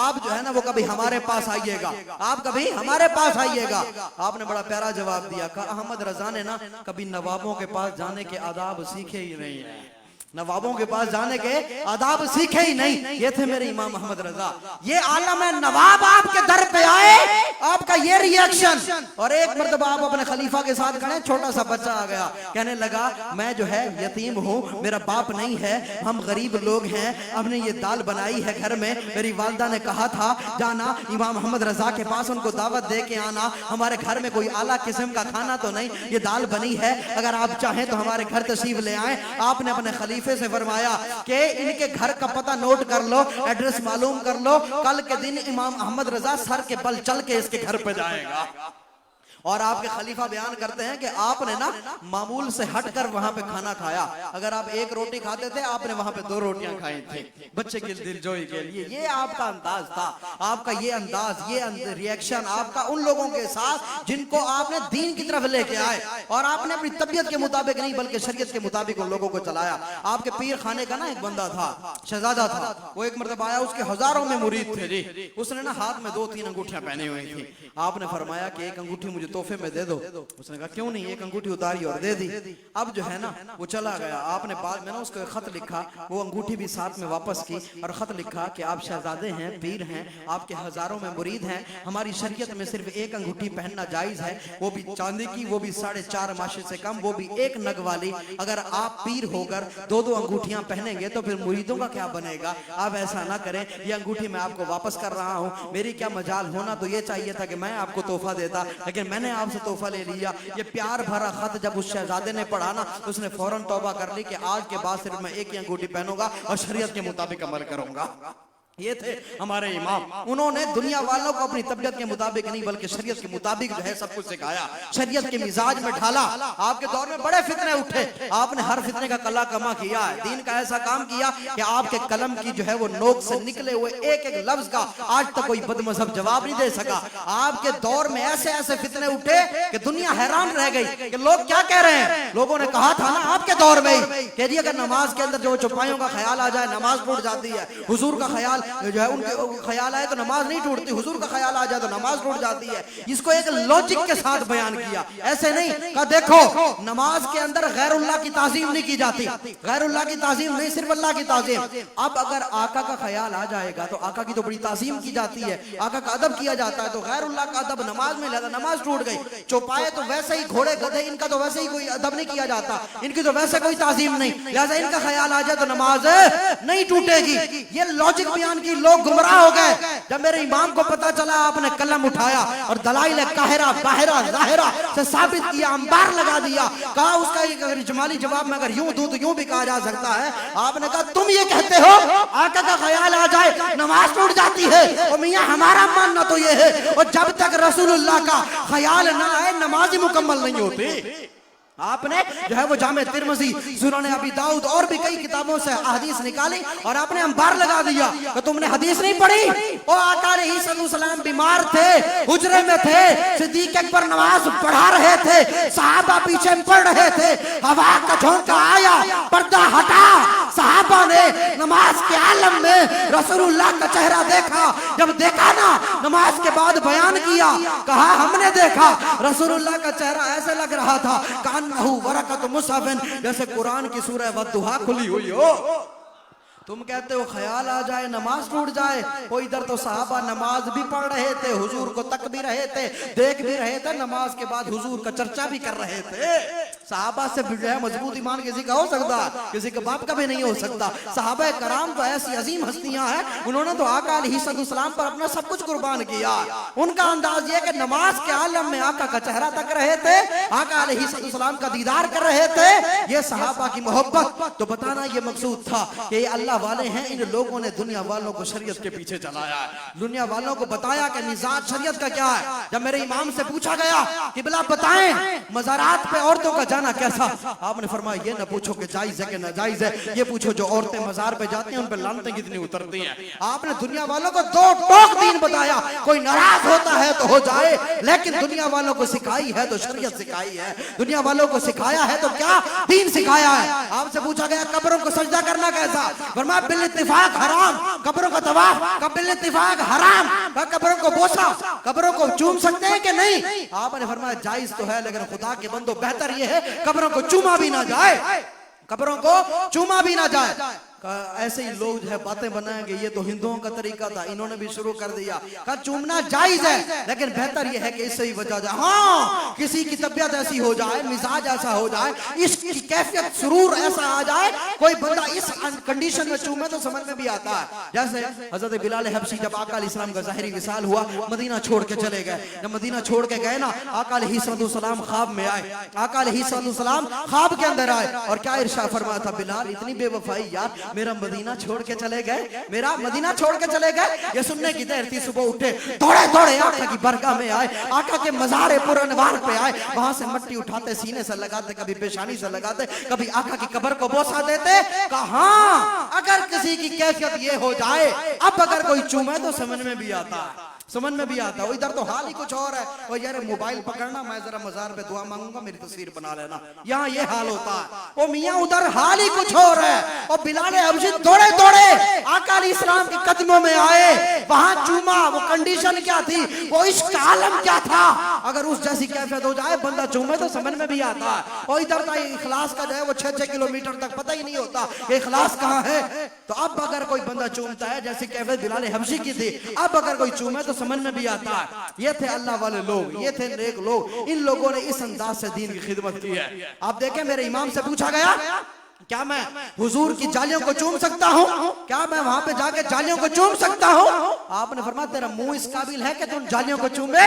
آپ جو ہے نا وہ کبھی ہمارے پاس آئیے گا، آپ کبھی ہمارے پاس آئیے گا۔ آپ نے بڑا پیارا جواب دیا، کہا احمد رضا نے نا کبھی نوابوں کے پاس جانے کے آداب سیکھے ہی نہیں ہیں، نوابوں کے پاس جانے کے آداب سیکھے ہی نہیں۔ یہ تھے میرے امام محمد رضا، یہ عالم نواب آپ کے در پہ آئے، آپ کا یہ ری ایکشن، اور ایک مرتبہ آپ اپنے خلیفہ کے ساتھ کھڑے، چھوٹا سا بچہ آ گیا، کہنے لگا میں جو ہے یتیم ہوں، میرا باپ نہیں ہے، ہم غریب لوگ ہیں، ہم نے یہ دال بنائی ہے گھر میں، میری والدہ نے کہا تھا جانا امام محمد رضا کے پاس ان کو دعوت دے کے آنا، ہمارے گھر میں کوئی اعلیٰ قسم کا کھانا تو نہیں، یہ دال بنی ہے، اگر آپ چاہیں تو ہمارے گھر تشریف لے آئیں۔ آپ نے اپنے خلیفہ سے فرمایا کہ ان کے گھر کا پتہ نوٹ کر لو، ایڈریس معلوم کر لو، کل کے دن امام احمد رضا سر کے بل چل کے اس کے گھر پہ جائے گا۔ اور آپ کے خلیفہ بیان کرتے ہیں کہ آپ نے نا معمول سے ہٹ کر وہاں پہ کھانا کھایا، اگر آپ ایک روٹی کھاتے تھے آپ نے وہاں پہ 2 روٹیاں کھائی تھی بچے کی دلجوئی کے لیے۔ یہ آپ کا انداز تھا، آپ کا یہ انداز، یہ ریئیکشن آپ کا ان لوگوں کے ساتھ جن کو آپ نے دین کی طرف لے کے آئے، اور آپ نے اپنی طبیعت کے مطابق نہیں بلکہ شریعت کے مطابق ان لوگوں کو چلایا۔ آپ کے پیر خانے کا نا ایک بندہ تھا، شہزادہ تھا، وہ ایک مرتبہ آیا، اس کے ہزاروں میں مرید تھے جی، اس نے نا ہاتھ میں 2-3 انگوٹھیاں پہنی ہوئی تھی۔ آپ نے فرمایا کہ ایک انگوٹھی مجھے تحفے میں دے دو، اس نے کہا کیوں نہیں، ایک انگوٹھی اتاری اور دے دی۔ اب جو ہے نا وہ چلا گیا، آپ نے بعد میں نا اس کو ایک خط لکھا، وہ انگوٹھی بھی ساتھ میں واپس کی اور خط لکھا کہ آپ شہزادے ہیں، پیر ہیں، آپ کے ہزاروں میں مرید ہیں، ہماری شریعت میں صرف ایک انگوٹھی پہننا جائز ہے، وہ بھی چاندی کی، وہ بھی 4.5 ماشے سے کم، وہ بھی 1 نگ والی۔ اگر آپ پیر ہو کر 2 انگوٹھیاں پہنیں گے تو پھر مریدوں کا کیا بنے گا؟ آپ ایسا نہ کریں، یہ انگوٹھی میں آپ کو واپس کر رہا ہوں، میری کیا مجال، ہونا تو یہ چاہیے تھا کہ میں آپ کو تحفہ دیتا، لیکن میں نے آپ سے تحفہ لے لیا۔ یہ پیار بھرا خط جب اس شہزادے نے پڑھا نا، اس نے فوراً توبہ کر لی کہ آج کے بعد صرف میں ایک ہی انگوٹھی پہنوں گا اور شریعت کے مطابق عمل کروں گا۔ یہ تھے ہمارے امام. انہوں نے دنیا والوں کو اپنی طبیعت کے مطابق نہیں بلکہ شریعت کے مطابق جو ہے سب کچھ سکھایا, شریعت کے مزاج میں ڈھالا. آپ کے دور میں بڑے فتنے اٹھے, آپ نے ہر فتنے کا کلا کما کیا ہے, دین کا ایسا کام کیا کہ آپ کے قلم کی جو ہے وہ نوک سے نکلے ہوئے ایک ایک لفظ کا آج تک کوئی بد مذہب جواب نہیں دے سکا. آپ کے دور میں ایسے ایسے فتنے اٹھے کہ دنیا حیران رہ گئی کہ لوگ کیا کہہ رہے ہیں. لوگوں نے کہا تھا نا آپ کے دور میں ہی کہ جی اگر نماز کے اندر جو چوپایوں کا خیال آ جائے نماز ٹوٹ جاتی ہے, حضور کا خیال جو ہے ان کے خیال آئے تو نماز نہیں ٹوٹتی, حضور کا خیال آ جائے تو نماز ٹوٹ جاتی ہے. اس کو ایک لوجک کے ساتھ بیان کیا, ایسے نہیں کہا دیکھو نماز کے اندر غیر اللہ کی تعظیم نہیں کی جاتی, غیر اللہ کی تعظیم نہیں صرف اللہ کی تعظیم. اب اگر آقا کا خیال آ جائے گا تو آقا کی تو بڑی تعظیم کی جاتی ہے, آقا کا ادب کیا جاتا ہے, تو غیر اللہ کا ادب نماز میں لگا, نماز ٹوٹ گئی. چوپائے تو ویسے ہی گھوڑے گدھے ان کا تو ویسے ہی کوئی ادب نہیں کیا جاتا, ان کی تو ویسے کوئی تعظیم نہیں, لہذا ان کا خیال آ جائے تو نماز نہیں ٹوٹے گی. یہ لوجک بیان کی, لوگ گمراہ ہو گئے. جب میرے امام کو پتا چلا آپ نے قلم اٹھایا اور دلائل قاہرہ باہرہ ظاہرہ سے ثابت کیا, انبار لگا دیا, کہا اس کا ایک جمالی جواب میں اگر یوں دوں تو یوں بھی کہا جا سکتا ہے. آپ نے کہا تم یہ کہتے ہو آقا کا خیال آ جائے نماز ٹوٹ جاتی ہے, اور میاں ہمارا ماننا تو یہ ہے اور جب تک رسول اللہ کا خیال نہ آئے نماز ہی مکمل نہیں ہوتی. آپ نے جو ہے وہ جامع ترمذی, سنن ابی داؤد اور بھی کئی کتابوں سے احادیث نکالی اور آپ نے انبار لگا دیا کہ تم نے حدیث نہیں پڑھی. وہ آقا علیہ السلام بیمار تھے, حجرے میں تھے, صدیق اکبر نماز پڑھا رہے تھے, صحابہ پیچھے پڑھ رہے تھے, ہوا کا جھونکا آیا, پردہ ہٹا, صحابہ نے نماز کے عالم میں رسول اللہ کا چہرہ دیکھا. جب دیکھا نا نماز کے بعد بیان کیا, کہا ہم نے دیکھا رسول اللہ کا چہرہ ایسے لگ رہا تھا ورقۃ مصحف, جیسے قرآن کی سورہ والضحیٰ کھلی ہوئی ہو. تم کہتے ہو خیال آ جائے نماز ٹوٹ جائے, وہ ادھر تو صحابہ نماز بھی پڑھ رہے تھے, حضور کو تک بھی رہے تھے, دیکھ بھی رہے تھے, نماز کے بعد حضور کا چرچا بھی کر رہے تھے. صحابہ سے جو ہے مضبوط ایمان کسی کا ہو سکتا, کسی کے باپ کا بھی نہیں ہو سکتا. صحابہ کرام تو ایسی عظیم ہستیاں ہیں, انہوں نے تو آقا علیہ السلام پر اپنا سب کچھ قربان کیا. ان کا انداز یہ کہ نماز کے عالم میں آقا کا چہرہ تک رہے تھے, آقا علیہ السلام کا دیدار کر رہے تھے. یہ صحابہ کی محبت تو بتانا یہ مقصود تھا کہ یہ اللہ والے ہیں. ان لوگوں نے دنیا والوں کو شریعت کے پیچھے چلایا ہے, دنیا والوں کو بتایا کہ مزاج شریعت کا کیا ہے. جب میرے امام سے پوچھا گیا کہ بلا بتائیں مزارات پہ عورتوں کا جانا کیسا, آپ نے فرمایا یہ نہ پوچھو کہ جائز ہے کہ ناجائز ہے, یہ پوچھو جو عورتیں مزار پہ جاتی ہیں ان پہ لعنتیں کتنی اترتی ہیں. آپ نے دنیا والوں کو دو ٹوک دین بتایا, کوئی ناراض ہوتا ہے تو ہو جائے, لیکن دنیا والوں کو سکھائی ہے تو شریعت سکھائی ہے, دنیا والوں کو سکھایا ہے تو کیا دین سکھایا ہے. آپ سے پوچھا گیا قبروں کو سجدہ کرنا کیسا, فرمایا بالاتفاق حرام. قبروں کا طواف بالاتفاق حرام. قبروں کو بوسا, قبروں کو چوم سکتے ہیں کہ نہیں, آپ نے فرمایا جائز تو ہے لیکن خدا کے بندو بہتر یہ ہے قبروں کو چوما بھی نہ جائے, قبروں کو چوما بھی نہ جائے. ایسے ہی لوگ جو ہے باتیں بنائیں گے یہ تو ہندوؤں کا طریقہ تھا, انہوں نے بھی شروع کر دیا. کہا چومنا جائز ہے لیکن بہتر یہ ہے کہ اس سے ہی بچا جائے. ہاں کسی کی طبیعت ایسی ہو جائے, مزاج ایسا ہو جائے, اس کی کیفیت سرور ایسا آ جائے, کوئی بندہ اس کنڈیشن میں چومے تو سمجھ میں بھی آتا ہے. جیسے حضرت بلال حبشی جب آقا علیہ السلام کا ظاہری وصال ہوا, مدینہ چھوڑ کے چلے گئے. جب مدینہ چھوڑ کے گئے نا, آقا علیہ السلام خواب میں آئے, آقا علیہ السلام خواب کے اندر آئے اور کیا ارشاد فرمایا تھا, بلال اتنی بے وفائی یار, میرا مدینہ چھوڑ کے چلے گئے, میرا مدینہ چھوڑ کے چلے گئے. یہ سننے کی دیر تھی, صبح اٹھے دوڑے دوڑے آقا کی برگاہ میں آئے, آقا کے مزار پر انوار پہ آئے, وہاں سے مٹی اٹھاتے سینے سے لگاتے, کبھی پیشانی سے لگاتے, کبھی آقا کی قبر کو بوسا دیتے. کہاں اگر کسی کی کیفیت یہ ہو جائے, اب اگر کوئی چومے تو سمجھ میں بھی آتا ہے, سمجھ میں بھی آتا ہے. ادھر تو حال ہی کچھ اور ہے, وہ یار موبائل پکڑنا, میں ذرا مزار پہ دعا مانگوں گا, میری تصویر بنا لینا, یہاں یہ حال ہوتا ہے. وہ میاں ادھر حال ہی کچھ اور ہے. اور بلال حبشی دوڑے دوڑے آقا علیہ السلام کے قدموں میں آئے, وہاں چوما. وہ کنڈیشن کیا تھی, وہ عشق کا عالم کیا تھا. اگر اس جیسی کیفیت ہو جائے بندہ چومے تو سمجھ میں بھی آتا ہے. اور ادھر کا اخلاص کا جو ہے وہ 6-6 کلومیٹر تک پتہ ہی نہیں ہوتا کہ اخلاص کہاں ہے. تو اب اگر کوئی بندہ چومتا ہے جیسی کیفیت بلال حبشی کی تھی, اب اگر کوئی چومے تو سمجھ میں بھی آتا ہے. یہ تھے اللہ والے لوگ, یہ تھے نیک لوگ. ان لوگوں نے اس انداز سے دین کی خدمت کی ہے. آپ دیکھیں میرے امام سے پوچھا گیا کیا میں حضور کی جالیوں کو چوم سکتا ہوں, کیا میں وہاں پہ جا کے جالیوں کو چوم سکتا ہوں. آپ نے فرمایا تیرا منہ اس قابل ہے کہ تم جالیوں کو چومے,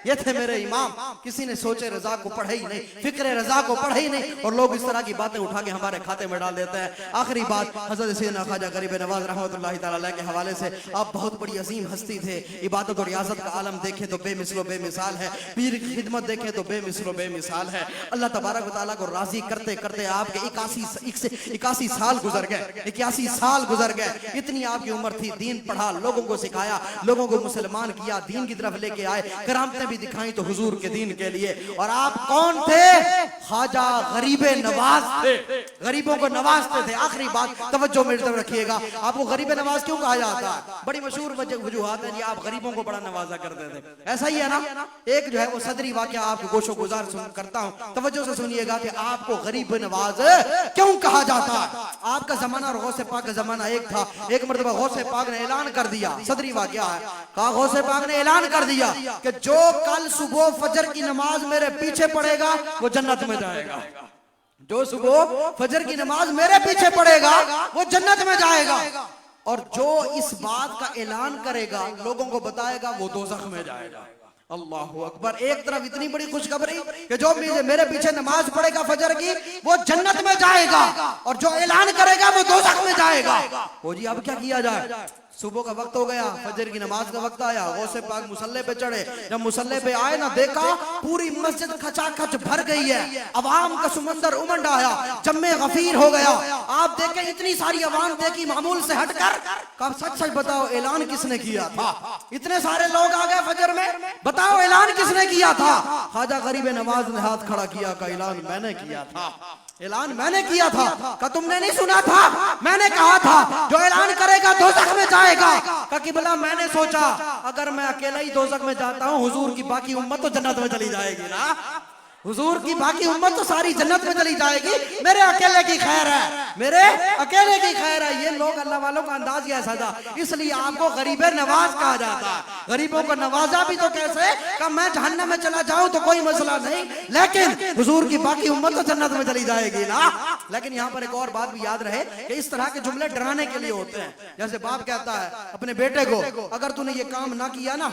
یہ تھے میرے امام. کسی نے سوچے رضا کو پڑھے ہی نہیں, فکر رضا کو پڑھے ہی نہیں, اور لوگ اس طرح کی باتیں اٹھا کے ہمارے کھاتے میں ڈال دیتے ہیں. آخری بات حضرت سیدنا خواجہ غریب نواز رحمۃ اللہ تعالی علیہ کے حوالے سے. آپ بہت بڑی عظیم ہستی تھے. عبادت اور ریاضت کا عالم دیکھیں تو بے مثل و بے مثال ہے. پیر کی خدمت دیکھیں تو بے مثل و بے مثال ہے. اللہ تبارک و تعالیٰ کو راضی کرتے کرتے آپ کے 81 سال گزر گئے. 81 سال گزر گئے. اتنی آپ کی عمر تھی. دین پڑھا, لوگوں کو سکھایا, لوگوں کو مسلمان کیا, دین کی طرف لے کے آئے, کرامتیں بھی دکھائیں تو حضور کے دین کے لیے. اور آپ کون تھے؟ خواجہ غریب نواز تھے. غریبوں کو نوازتے تھے. آخری بات توجہ میری طرف رکھیے گا. آپ کو غریب نواز کیوں کہا جاتا ہے؟ بڑی مشہور وجوہات ہیں. آپ غریبوں کو بڑا نوازا کرتے تھے. ایسا ہی ہے نا. ایک جو ہے وہ صدری واقعہ آپ کو گوشو گزار کرتا ہوں, توجہ سے سنیے گا کہ آپ کو غریب نواز کیوں کہا جاتا ہے. آپ کا زمانہ اور غوث پاک کا زمانہ ایک تھا. ایک مرتبہ غوث پاک نے اعلان کر دیا, صدری واقعہ ہے, کہا غوث پاک نے اعلان کر دیا کہ جو کل صبح فجر کی نماز میرے پیچھے پڑھے گا وہ جنت میں جائے گا. جو صبح فجر کی نماز میرے پیچھے پڑھے گا وہ جنت میں جائے گا, اور جو اس بات کا اعلان کرے گا, لوگوں کو بتائے گا, وہ دوزخ میں جائے گا. اللہ اکبر. ایک طرف اتنی بڑی خوشخبری کہ جو میرے پیچھے نماز پڑھے گا فجر کی وہ جنت میں جائے گا, اور جو اعلان کرے گا وہ دوزخ میں جائے گا. وہ جی اب کیا کیا جائے؟ صبح کا وقت ہو گیا, فجر کی نماز کا وقت آیا, غوث پاک مصلی پہ چڑھے. جب مصلی پہ آئے نا, دیکھا پوری مسجد کھچا کھچ بھر گئی ہے, عوام کا سمندر امنڈ آیا, جمع غفیر ہو گیا. آپ دیکھیں اتنی ساری عوام دیکھی معمول سے ہٹ کر. کہا سچ سچ بتاؤ اعلان کس نے کیا تھا؟ اتنے سارے لوگ آ گئے فجر میں, بتاؤ اعلان کس نے کیا تھا؟ خواجہ غریب نواز نے ہاتھ کھڑا کیا, کہ اعلان میں نے کیا تھا. اعلان میں نے کیا تھا. کہ تم نے نہیں سنا تھا؟ میں نے کہا تھا جو اعلان کرے گا دوزخ میں جائے گا. کہ قبلہ میں نے سوچا اگر میں اکیلا ہی دوزخ میں جاتا ہوں, حضور کی باقی امت تو جنت میں چلی جائے گی نا. حضور کی باقی امت تو ساری جنت میں چلی جائے گی, میرے اکیلے کی خیر ہے, میرے اکیلے کی خیر ہے. یہ لوگ اللہ والوں کا انداز ہی ایسا تھا, اس لیے آپ کو غریب نواز کہا جاتا ہے. غریبوں کو نوازا بھی تو کیسے, کہ میں جہنم میں چلا جاؤں تو کوئی مسئلہ نہیں, لیکن حضور کی باقی امت تو جنت میں چلی جائے گی نا. لیکن یہاں پر ایک اور بات بھی یاد رہے کہ اس طرح کے جملے ڈرانے کے لیے ہوتے ہیں. جیسے باپ کہتا ہے اپنے بیٹے کو, اگر تو نے یہ کام نہ کیا نا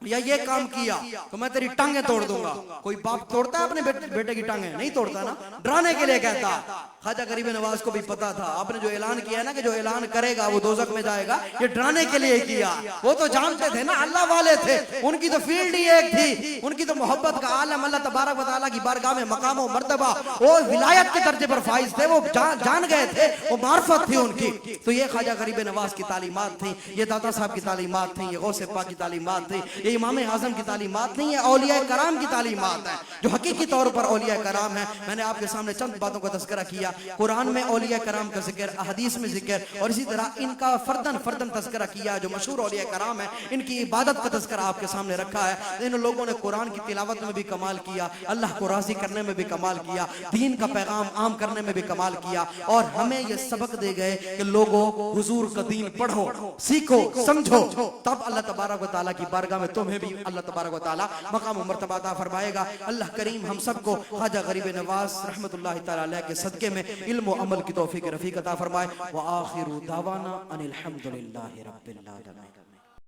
یا یہ کام کیا تو میں تیری ٹانگیں توڑ دوں گا. کوئی باپ توڑتا ہے اپنے بیٹے کی ٹانگیں؟ نہیں توڑتا نا. ڈرانے کے لیے کہتا. خواجہ غریب نواز کو بھی پتا تھا, آپ نے جو اعلان کیا نا کہ جو اعلان کرے گا وہ دوزخ میں جائے گا, یہ ڈرانے کے لیے کیا. وہ تو جانتے تھے نا, اللہ والے تھے, ان کی تو فیلڈ ہی ایک تھی, ان کی تو محبت کا عالم اللہ تبارک و تعالیٰ کی بارگاہ میں مقام و مرتبہ, وہ ولایت کے درجے پر فائز تھے, وہ جان گئے تھے, وہ معرفت تھی ان کی. تو یہ خواجہ غریب نواز کی تعلیمات تھیں, یہ داتا صاحب کی تعلیمات تھیں, یہ غوث پاک کی تعلیمات تھیں, یہ امام اعظم کی تعلیمات نہیں, یہ اولیاء کرام کی تعلیمات ہیں جو حقیقی طور پر اولیاء کرام ہیں. میں نے آپ کے سامنے چند باتوں کا تذکرہ کیا. قرآن میں اولیاء کرام کا ذکر, احادیث میں ذکر, اور اسی طرح ان کا فردن تذکرہ کیا. جو مشہور اولیاء کرام ہیں ان کی عبادت کا تذکرہ آپ کے سامنے رکھا ہے. ان لوگوں نے قرآن کی تلاوت میں بھی کمال کیا, اللہ کو راضی کرنے میں بھی کمال کیا, دین کا پیغام عام کرنے میں بھی کمال کیا, اور ہمیں یہ سبق دے گئے کہ لوگوں حضور کا دین پڑھو, سیکھو, سمجھو, تب اللہ تبارک و تعالیٰ کی بارگاہ میں تمہیں بھی اللہ تبارک و تعالیٰ مقام و مرتبہ عطا فرمائے گا. اللہ کریم ہم سب کو خواجہ غریب نواز رحمت اللہ تعالیٰ علیہ کے صدقے میں علم و عمل کی توفیق رفیق عطا فرمائے. وآخر دعوانا ان الحمد للہ رب العالمین.